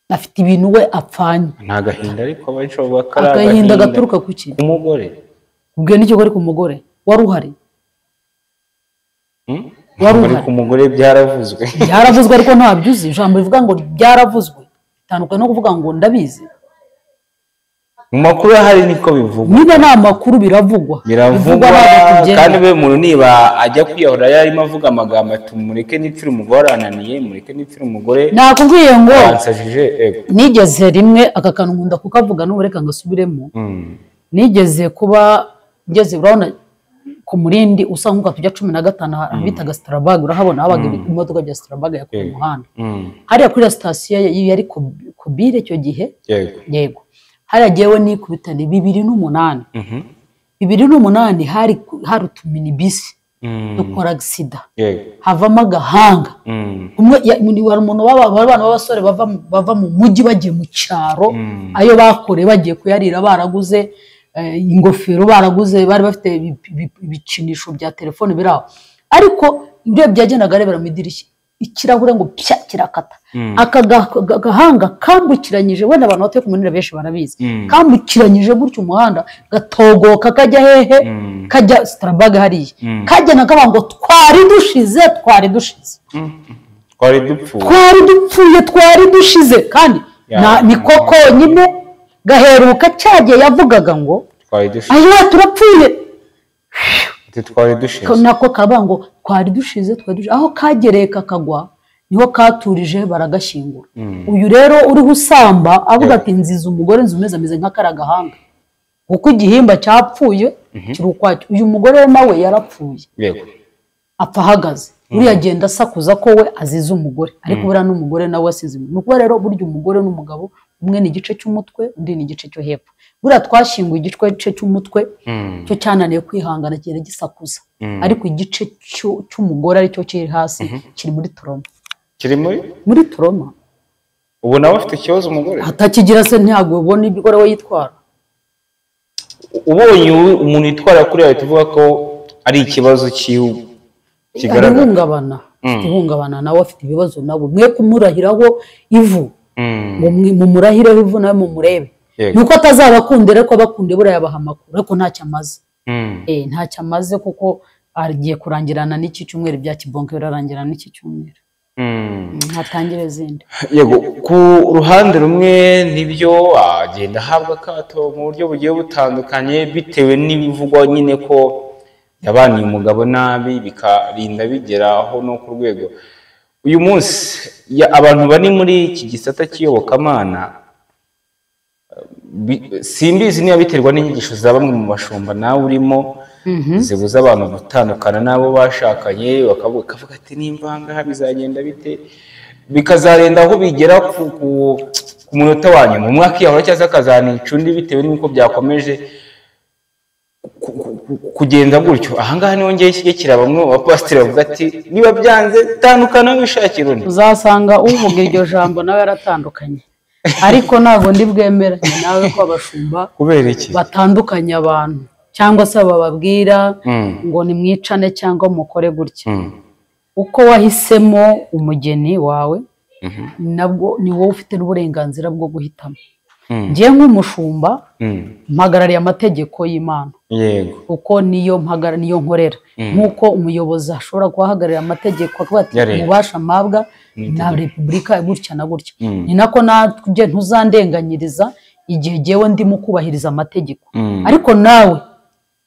afite ibintu we apfanye nta gahinda ariko abashobora agahinda gaturuka ku ki umugore ubwe n'icyo gori ku mugore wari uhari ku mugore byaravuzwe ariko ntabyo uzi ijambo rivuga ngo byaravuzwe bitandukanye no kuvuga ngo ndabizi mu makuru ahari niko bivugwa niba nta makuru biravugwa kandi we muntu niba ajya kwiyahura yarimo avuga amagambo ati mureke nipfire umugore arananiye mureke nipfire umugore nakubwiye ngo nigeze rimwe aka kantu nkunda kukavuga n'ubu reka ngasubiremo nigeze kuba ngeze urabona ku murindi usa nk'uko tujya 15 bitaga Starabag urahabona habaga imodoka ya Starabag yakuye mu muhanda hariya kuri station yari Kobire icyo gihe yego hariya jewe nikubitane 2008 2008 hari utuminibisi dukora accident havamo agahanga umwe wari umuntu w'abana b'abasore bava mu mujyi bagiye mu cyaro ayo bakore bagiye kuyarira baraguze ingofero baraguze bari bafite ibikinisho bya telefone biraho ariko urebye yagendaga arebera mu idirishya ikirahure ngo pya kirakata aka gahanga kambukiranyije wenda abantu batuye ku munira benshi barabizi kambukiranyije gutyo umuhanda gatogoka kajya hehe kajya Starabag hariya kajya nakavuga ngo twari dushize kandi ni koko nyine gaheruka cyagiye yavugaga ngo ayo turapfuye twari dushize nako kavuga ngo twari dushize aho kagereye kakagwa niho katurije baragashyingura uyu rero uriho usamba avuga ati nziza umugore nzumeze ameze nk'akaragahanga kuko igihimba cyapfuye kiri ukwacyo uyu mugore nawe yarapfuye apfa ahagaze uriya agenda asakuza ko we azize umugore ariko buriya n'umugore nawe asize ni ukuba rero burya umugore n'umugabo umwe ni igice cy'umutwe undi ni igice cyo hepfo buriya twashyinguye igice cy'umutwe cyo cyananiye kwihangana kigenda gisakuza ariko igice cy'umugore aricyo kiri hasi kiri muri toroma muri toroma ubu nawe afite ikibazo umugore atakigira se ntabwo ubona ibigore we yitwara ubonye umuntu yitwara kuri yawe tuvuga ko ari ikibazo kigaragara ihungabana nawe afite ibibazo nabo mwe kumurahiraho ivu ngo mumurahireho ivu nawe mumurebe nuko atazabakundira ko abakunde buriya yabaha amakuru ariko ntacyo amaze ntacyo amaze kuko agiye kurangirana n'iki cyumweru bya kibonke birarangirana n'iki cyumweru ntatangire izindi yego ku ruhande rumwe nibyo agenda ahabwa akato mu buryo bugiye butandukanye bitewe n'ibivugwa nyine ko yabaniye umugabo nabi bikarinda bigeraho no ku rwego uyu munsi abantu bari muri iki gisata cy'iyobokamana simbizi niba biterwa n'inyigisho za bamwe mu bashumba nawe urimo zibuza abantu gutandukana n'abo bashakanye bakavuga ati nimba ngaha bizagenda bite bikazarenda aho bigera ku munota wa nyuma umwe akiyahura cyangwa se akazanica undi bitewe n'uko byakomeje kugenda gutyo ahangaha niho ngiye ishyigikira bamwe mu bapasiteri bavuga ati niba byanze tandukana wishakira undi uzasanga uvuga iryo jambo nawe yaratandukanye ariko ntabwo ndi bwemeranye nawe ko abashumba kubera iki batandukanye abantu cyangwa se bababwira ngo nimwicane cyangwa mukore gutya uko wahisemo umugeni wawe nabwo ni wowe ufite n'uburenganzira bwo guhitamo ngiye nk'umushumba mpagarariye amategeko y'Imana yego uko niyo nkorera nk'uko umuyobozi ashobora guhagararira amategeko akavuga ati ububasha mpabwa na repubulika gutya na gutya ni nako natwe ntuzandenganyiriza igihe jyewe ndimo kubahiriza amategeko ariko nawe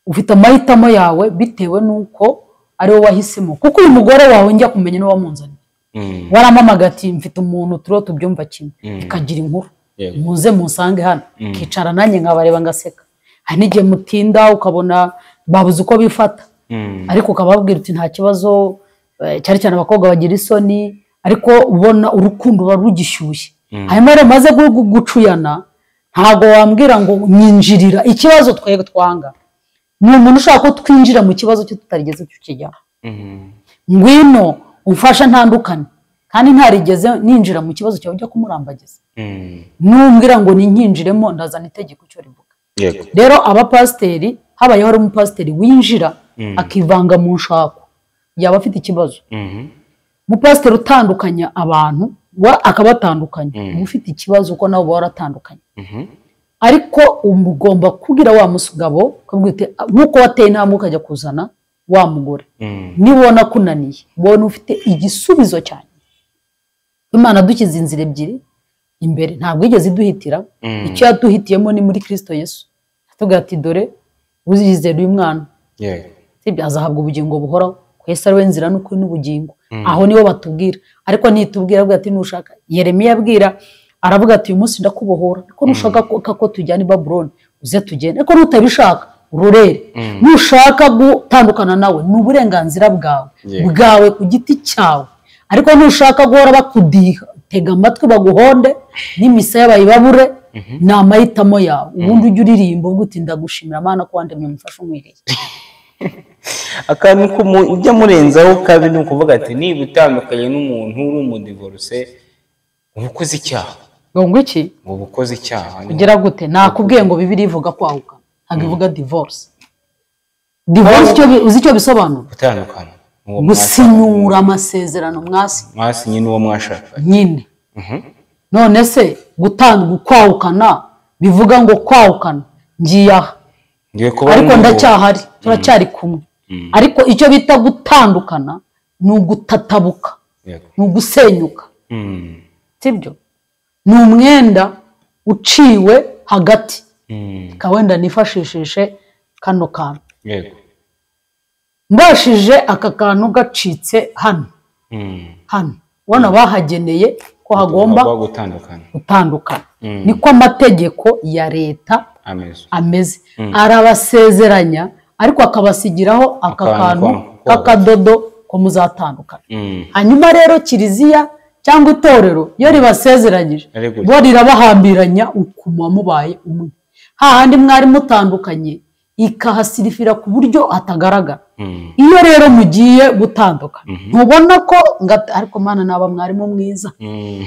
ufite amahitamo yawe bitewe nuko ari wowe wahisemo kuko uyu mugore wawe njya kumenya no wamunzanye waramamaga ati mfite umuntu turo tubyumva kimwe ikagira inkuru muze musange hano kicara nanjye nkabareba ngaseka hari n'igihe mutinda ukabona babuze uko bifata ariko ukababwira uti nta kibazo cyari cyane abakobwa bagira isoni ariko ubona urukundo rugishyushye hanyuma rero maze gucuyana ntago wambwira ngo nyinjirira ikibazo twege twanga ni umuntu ushaka ko twinjira mu kibazo cyo tutarigeze tukijyamo ngwino umfasha ntandukane kandi ntarigeze ninjira mu kibazo cyawe ujya kumurambagiza numbwira ngo ninkinjiremo ndazana itegeko cyo rivuga rero abapasiteri habayeho ari umupasiteri winjira akivanga mu nshako yaba afite ikibazo umupasiteri utandukanya abantu akabatandukanya ufite ikibazo uko nabo baratandukanye ariko umugomba kugira wa musugabo nkuko wateye intambwe ukajya kuzana wa mugore nibona kunaniye ubona ufite igisubizo cyane Imana dukiza inzira ebyiri imbere ntabwo igeze iduhitira icyo yaduhitiyemo ni muri Kristo Yesu tuvuga ati dore uzizera uyu mwana sibyo azahabwa ubugingo buhoraho Yesu ari we nzira n'ukuri n'ubugingo aho niho batubwira ariko nitubwira avuga ati nushaka Yeremiya abwira aravuga ati uyu munsi ndakubohora ariko nushaka ko tujyana i Babuloni uze tugende ariko nutabishaka ururere nushaka gutandukana nawe ni uburenganzira bwawe ku giti cyawe ariko nushaka guhora bakudiha tega amatwi baguhonde n'imisaya bayibabure ni amahitamo yawe ubundi ujya uririmba uvuga uti ndagushimira Mana ko wandemye umufasha umwiriye akantu ujya murenzaho kabi ni ukuvuga ati niba utandukanye n'umuntu uri umudivorce uba ukoze icyaha ngo iki uba ukoze icyaha kugira gute nakubwiye ngo Bibiliya ivuga kwahuka ntabwo ivuga divorce uzi icyo bisobanura gutandukana gusinyura amasezerano mwasinye n'uwo mwashakanye nyine none se kwahukana bivuga ngo kwahukana ngiye aha ariko ndacyahari turacyari kumwe ariko icyo bita gutandukana ni ugutatabuka ni ugusenyuka sibyo ni umwenda uciwe hagati kawenda nifashishije kano kantu mbashije aka kantu gacitse hano ubona bahageneye ko hagomba gutandukana niko amategeko ya leta ameze arabasezeranya ariko akabasigiraho aka kantu k'akadodo ko muzatandukana hanyuma rero kiliziya cyangwa itorero iyo ribasezeranyije bo rirabahambiranya ukuma mubaye umwe hahandi mwari mutandukanye ikahasirifira ku buryo hatagaragara iyo rero mugiye gutandukana ntubona ko ariko Mana naba mwarimu mwiza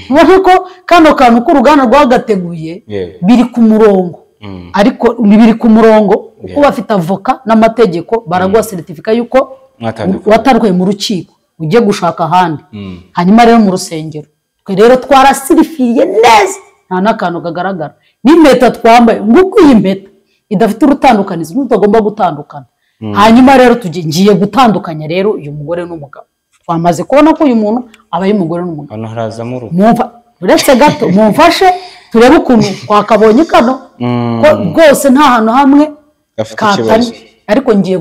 ntubona ko kano kantu k'uruganda rwagateguye biri ku murongo ariko biri ku murongo uko bafite avoka n'amategeko baraguha seritifika yuko watandukanye mu rukiko ugiye gushaka ahandi hanyuma rero mu rusengero twe rero twarasirifiriye neza nta n'akantu kagaragara n'impeta twambaye nguko iyi mpeta idafite urutandukanizo ntutagomba gutandukana hanyuma rero ngiye gutandukanya rero uyu mugore n'umugabo twamaze kubona ko uyu muntu aba ari umugore n'umugabo hano harazamo uretse gato mumfashe turebe ukuntu twakabonye kano ko rwose nta hantu hamwe katari ariko ngiye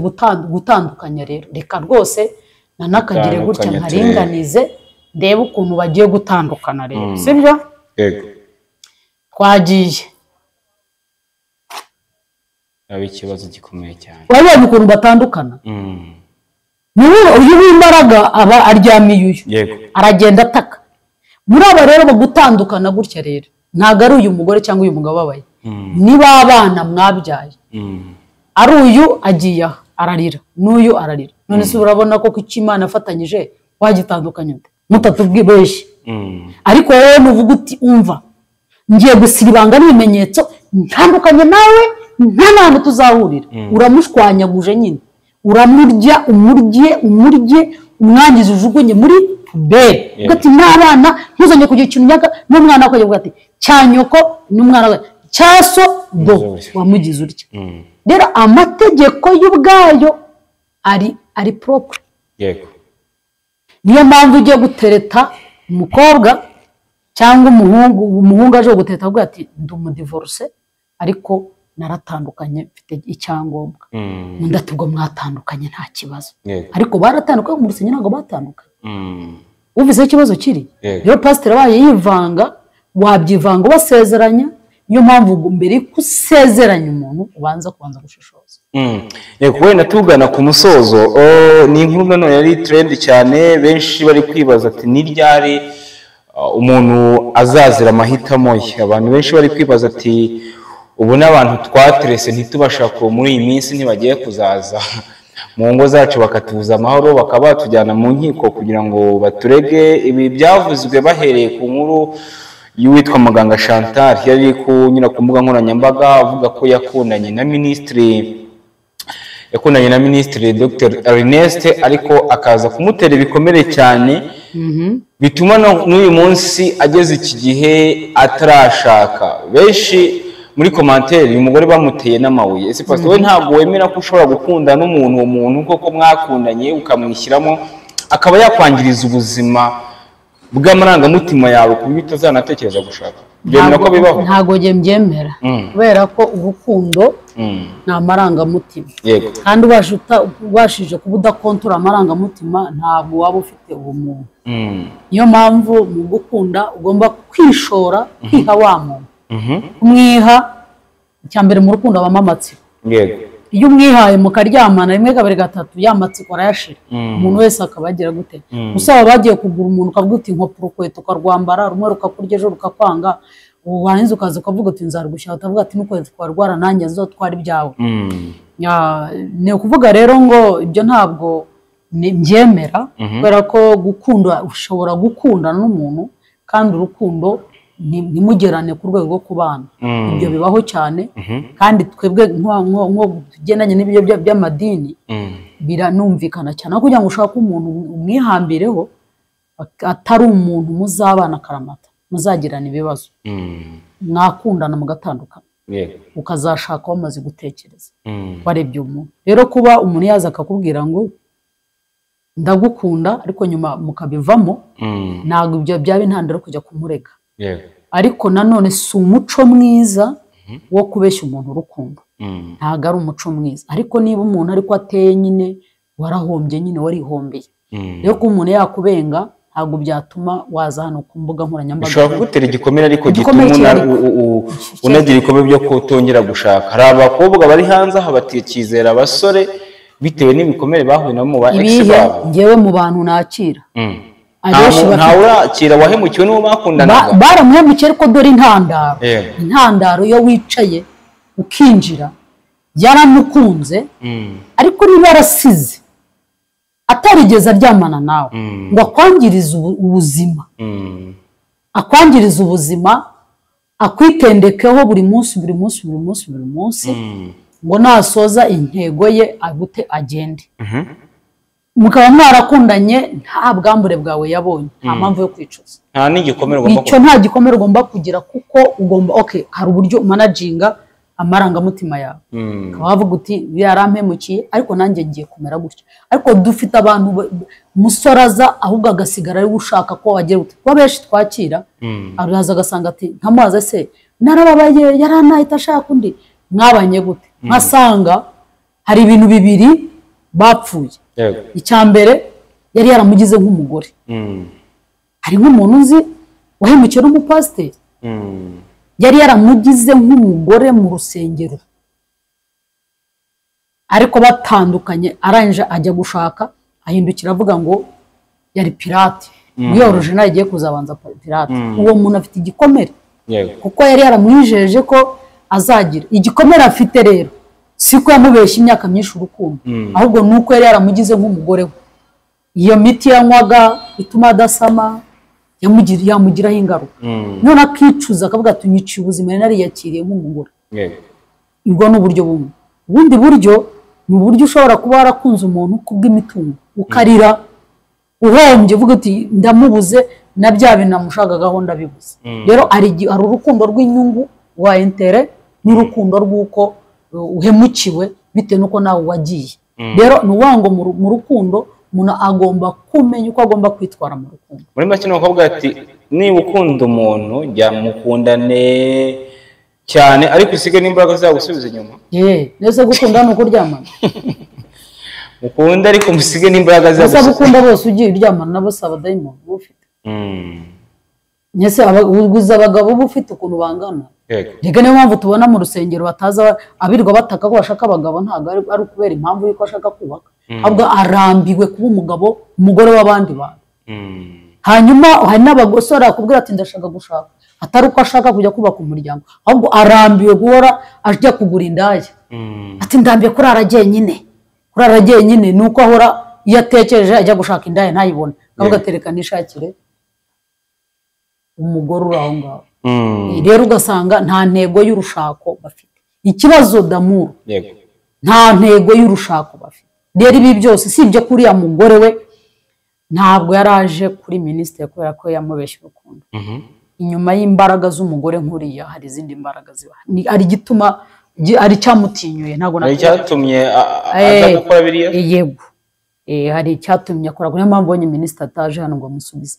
gutandukanya rero reka rwose nanakagire gutya nkaringanize ndebe ukuntu bagiye gutandukana rero sibyo twagiye aba ikibazo gikomeye cyane wabonye ukuntu batandukana uyu w'imbaraga aba aryamiye uyu aragenda ataka muri aba rero bagutandukana gutya rero ntabwo ari uyu mugore cyangwa uyu mugabo babaye niba abana mwabyaye ari uyu agiye aha ararira n'uyu ararira none se urabona ko kuki Imana afatanyije wagitandukanye mutatubwibeshye ariko wowe nuvuga uti umva ngiye gusira ibanga n'ibimenyetso ntandukanye nawe nta n'ahantu tuzahurira uramushwanyaguje nyine uramurya umurye umwangiza ujugunye muri puberi ugati n'abana ntuzanye kugira ikintu nyaka n'umwana akajya avuga ati cyanyoko n'umwana we cyaso do wamugize urya rero amategeko y'ubwayo ari propre niyo mpamvu ugiye gutereta umukobwa cyangwa umuhungu aje guteta avuga ati ndi umudivorce ariko naratandukanye mfite icyangombwa undi ati ubwo mwatandukanye nta kibazo ariko baratandukanye mu rusengero ntabwo batandukanye uvuze ikibazo kiri rero pasiteri abaye yivanga wabyivanga basezeranya niyo mpamvu mbere kusezeranya umuntu ubanza kubanza gushishoza wenda tugana ku musozo ni inkuru nanone yari trend cyane benshi bari kwibaza ati ni ryari umuntu azazira amahitamo ye abantu benshi bari kwibaza ati ubu n'abantu twaterese ntitubashaka muri iyi minsi ntibagiye kuzaza mu ngo zacu bakatubuza amahoro bakaba batujyana mu nkiko kugira ngo baturege ibi byavuzwe bahereye ku nkuru y'uwitwa Muganga Chantal yari kunyura ku mbuga nkoranyambaga avuga ko yakundanye na minisitiri Dr Ernest ariko akaza kumutera ibikomere cyane bituma n'uyu munsi ageze iki gihe atarashaka benshi muri commentaire uyu mugore bamuteye n'amabuye ese pastor we ntabwo wemera ko ushobora gukunda n'umuntu umuntu koko mwakundanye ukamwishyiramo akaba yakwangiriza ubuzima bw'amarangamutima yawe ku buryo utazanatekereza gushaka byemera ko bibaho ntago mbyemera kubera ko urukundo ni amarangamutima kandi ubashije kuba udakontora amarangamutima ntabwo waba ufite ubumuntu niyo mpamvu mu gukunda ugomba kwishora kwiha wa muntu kumwiha icyambere mu rukundo abamo amatsiko iyo umwihaye mukaryamana rimwe kabiri gatatu yamatsiko arayashira umuntu wese akaba yagira gute usaba bagiye kugura umuntu ukavuga uti nko urukweto ukarwambara rumwe rukakurya ejo rukakwanga warangiza ukaza ukavuga uti nzarugushyira utavuga ati n'ukwezi twarwara nanjye nzotwara ibyawe ni ukuvuga rero ngo ibyo ntabwo mbyemera kubera ko gukunda ushobora gukundana n'umuntu kandi urukundo ntimugerane ku rwego rwo kubana ibyo bibaho cyane kandi twebwe nko tugendanye n'ibyo by'amadini biranumvikana cyane kugira ngo ushake umuntu umwihambireho atari umuntu muzabana akaramata muzagirana ibibazo mwakundana mugatandukana ukazashaka wamaze gutekereza warebye umuntu rero kuba umuntu yaza akakubwira ngo ndagukunda ariko nyuma mukabivamo ntabwo ibyo byaba intandaro kujya kumurega ariko nanone si umuco mwiza wo kubeshya umuntu urukundo ntabwo ari umuco mwiza ariko niba umuntu ariko ateye nyine warahombye nyine warihombeye rero ko umuntu yakubenga ntabwo byatuma waza hano ku mbuga nkoranyambaga ushobora kugutera igikomere ariko gituma unagira ibikomere byo kutongera gushaka hari abakobwa bari hanze aha batikizera abasore bitewe n'ibikomere bahuye nabo mu ba ex babo ngewe mu bantu nakira ntawe urakira wahemukiwe n'uwo bakundanaga baramuhemukiye ariko dore intandaro iyo wicaye ukinjira yaramukunze ariko niba yarasize atarigeze aryamana nawe ngo akwangirize ubuzima akwitendekeho buri munsi ngo nasoza intego ye agende mukaba mwarakundanye nta bwambure bwawe yabonye nta mpamvu yo kwicuza nta gikomere ugomba kugira kuko ugomba hari uburyo umanaginga amarangamutima yawe ukaba wavuga uti yarampemukiye ariko nanjye ngiye kumera gutya ariko dufite abantu musoraza ahubwo agasigara ari gushaka ko wagira uti kuba benshi twakira araza agasanga ati nkamubaza se narababaye yaranahita ashaka undi mwabanye gute nkasanga hari ibintu bibiri bapfuye icyambere yari yaramugize nk'umugore hari nk'umuntu uzi wahemukiye n'umupasiteri yari yaramugize nk'umugore mu rusengero ariko batandukanye arangije ajya gushaka ahindukira avuga ngo yari pirate niyo original igiye kuzabanza pirate uwo muntu afite igikomere kuko yari yaramwijeje ko azagira igikomere afite rero siko yamubeshya imyaka myinshi urukundo ahubwo nuko yari yaramugize nk'umugore we iyo miti yanywaga ituma adasama yamugiraho ingaruka none akicuza akavuga ati nyiciye ubuzima nariyakiriye nk'umugore ubwo ni uburyo bumwe ubundi buryo ni uburyo ushobora kuba warakunze umuntu kubw'imitungo ukarira uhombye uvuga uti ndamubuze na bya bintu namushakagaho ndabibuze rero hari urukundo rw'inyungu wa intere n'urukundo rw'uko uhemukiwe bitewe n'uko nawe wagiye rero ni uvuga ngo mu rukundo umuntu agomba kumenya uko agomba kwitwara mu rukundo. muri make ni ukuvuga ati niba ukunda umuntu jya mukundane cyane ariko usige n'imbaraga zagusubiza inyuma. Nese gukunda ni ukuryamana. Mukunda ariko musige n'imbaraga zagusubiza. Nese gukunda bose ugiye uryamana nabo saba diamond ufite. Nese uguza abagabo bufite ukuntu bangana. Rega niyo mpamvu tubona mu rusengero bataza abirwa bataka ko bashaka abagabo ntago ari ukubera impamvu yuko ashaka kubaka. Ahubwo arambiwe kuba umugore w'abandi bantu. Hanyuma hari n'abagosora akubwira ati ndashaka gushaka atari uko ashaka kujya kubaka umuryango, ahubwo arambiwe guhora ajya kugura indaya. Ati ndambiye kurara nyine nuko ahora iyo atekereje ajya gushaka indaya ntayibone, ahubwo atereka nishakire umugore uri aho ngaho. Rero ugasanga nta ntego y'urushako bafite. Ikibazo damuru nta ntego y'urushako bafite. Rero ibi byose sibyo kuri ya mugore we ntabwo yaraje kuri minisitiri kubera ko yamubeshye urukundo. Inyuma y'imbaraga z'umugore nkuriya hari izindi mbaraga ziba. Ari gituma ari cyamutinyuye ntago ari cyatumye adakora biriya. Yego. Hari icyatumye akora. Niyo mpamvu bonye minisitiri ataje hano ngo amusubize.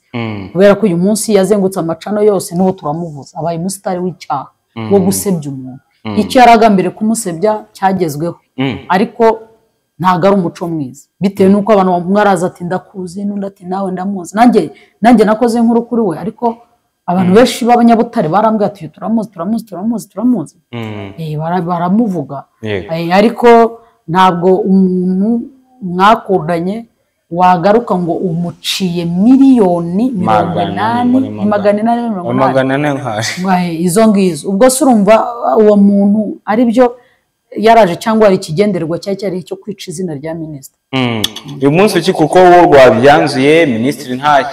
Kubera ko uyu munsi yazengutse amacano yose n'uwo turamuvuza abaye umusitari w'icyaha wo gusebya umuntu. Icyo yaragambire kumusebya cyagezweho, ariko ntago ari umuco mwiza bitewe nuko abantu bamwaraza ati ndakuzi n'undi ati nawe ndamuzi. Nanjye nakoze nkuru kuri we, ariko abantu benshi b'abanyabutare barambwira ati turamuzi. Baramuvuga. Ariko ntabwo umuntu mwakundanye wagaruka ngo umuciye miliyoni 880 izo ngizo. Ubwo se urumva uwo muntu ari byo yaraje cyangwa ari ikigenderwa cyari cyo kwica izina rya minisitiri. Uyu munsi iki kuko wo rwabyanzuye minisitiri nta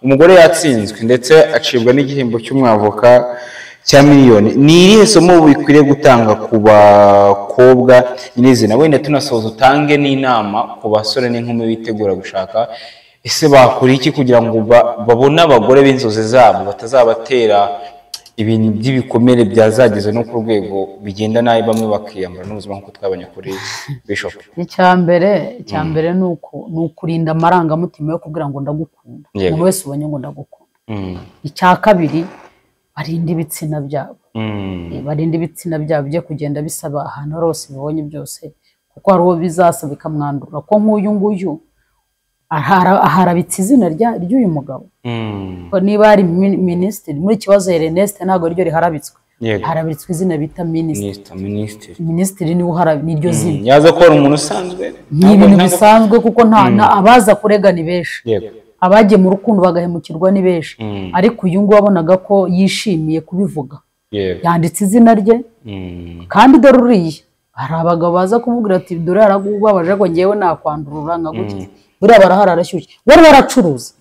umugore yatsinzwe ndetse acibwa n'igihembo cy'umwavoka cya miliyoni. Ni irihe somo bikwiriye gutanga ku bakobwa nyine wenda tunasoza utange n'inama ku basore n'inkumi bitegura gushaka, ese bakora iki kugira ngo babone abagore b'inzozi zabo batazabatera ibintu by'ibikomere byazageze no ku rwego bigenda nabi bamwe bakiyambara n'ubuzima nk'uko twabonye kuri Bishop? Icyambere ni ukurinda amarangamutima yo kugira ngo ndagukunda. Umuntu wese ubonye ngo ndagukunda. Icya kabiri barinda ibitsina byabo byo kugenda bisaba ahantu hose bibonye byose, kuko hari uwo bizasa bikamwandura ko nk'uyu nguyu aharabitse izina ry'uyu mugabo. Niba ari minisitiri muri kibazo Ernest ntabwo ryo riharabitswe, harabitswe izina bita minisitiri niwe uharabye niryo zina. Yaza ko ari umuntu usanzwe ni ibintu bisanzwe kuko nta abaza kurega ni benshi, abagiye mu rukundo bagahemukirwa ni benshi, ariko uyu nguyu wabonaga ko yishimiye kubivuga. Yanditse izina rye kandi dore uriya hari abagabo baza kumubwira ati dore yaragubabaje ko ngewe nakwandurura nka gutya. Buriya barahara arashyushye. We aracuruza.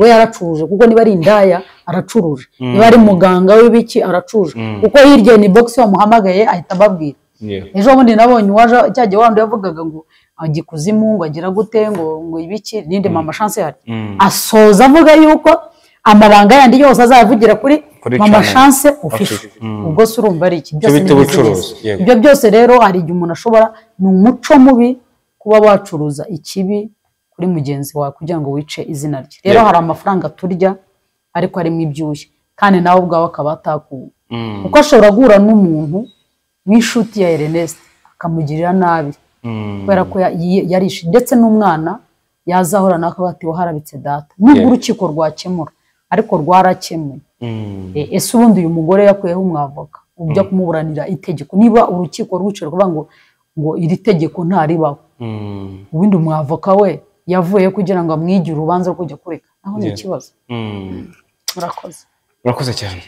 We yaracuruje kuko niba ari indaya aracuruje. Niba ari muganga w'ibiki aracuruje. Kuko hirya ni box wamuhamagaye ahita ababwira. Ejo bundi nabonye waje cyaje wandi yavugaga ngo agikuzimu ngo agira gute ngo ibiki ninde mama chance hari. Asoza avuga yuko amabanga yandi yose azavugira kuri mama chance official. Ubwo se urumva ari iki byose ni ibyo byose rero hari igihe umuntu ashobora ni umuco mubi kuba wacuruza ikibi kuri mugenzi wawe kugira ngo wice izina rye. Rero hari amafaranga turya ariko harimo ibyushye kandi nawe ubwawe akaba atakuwe. Kuko ashobora guhura n'umuntu w'inshuti ya Ernest akamugirira nabi kubera ko yarishe, ndetse n'umwana yazahora nako bati waharabitse data. Nubwo urukiko rwakemura ariko rwarakemuye. Ese ubundi uyu mugore yakuyeho umwavoka ujya kumuburanira itegeko, niba urukiko rwicara kuvuga ngo iri tegeko ntaribaho, ubundi umwavoka we yavuye kugira ngo amwigire urubanza rwo kujya kureka, aho ni ikibazo. Murakoze cyane.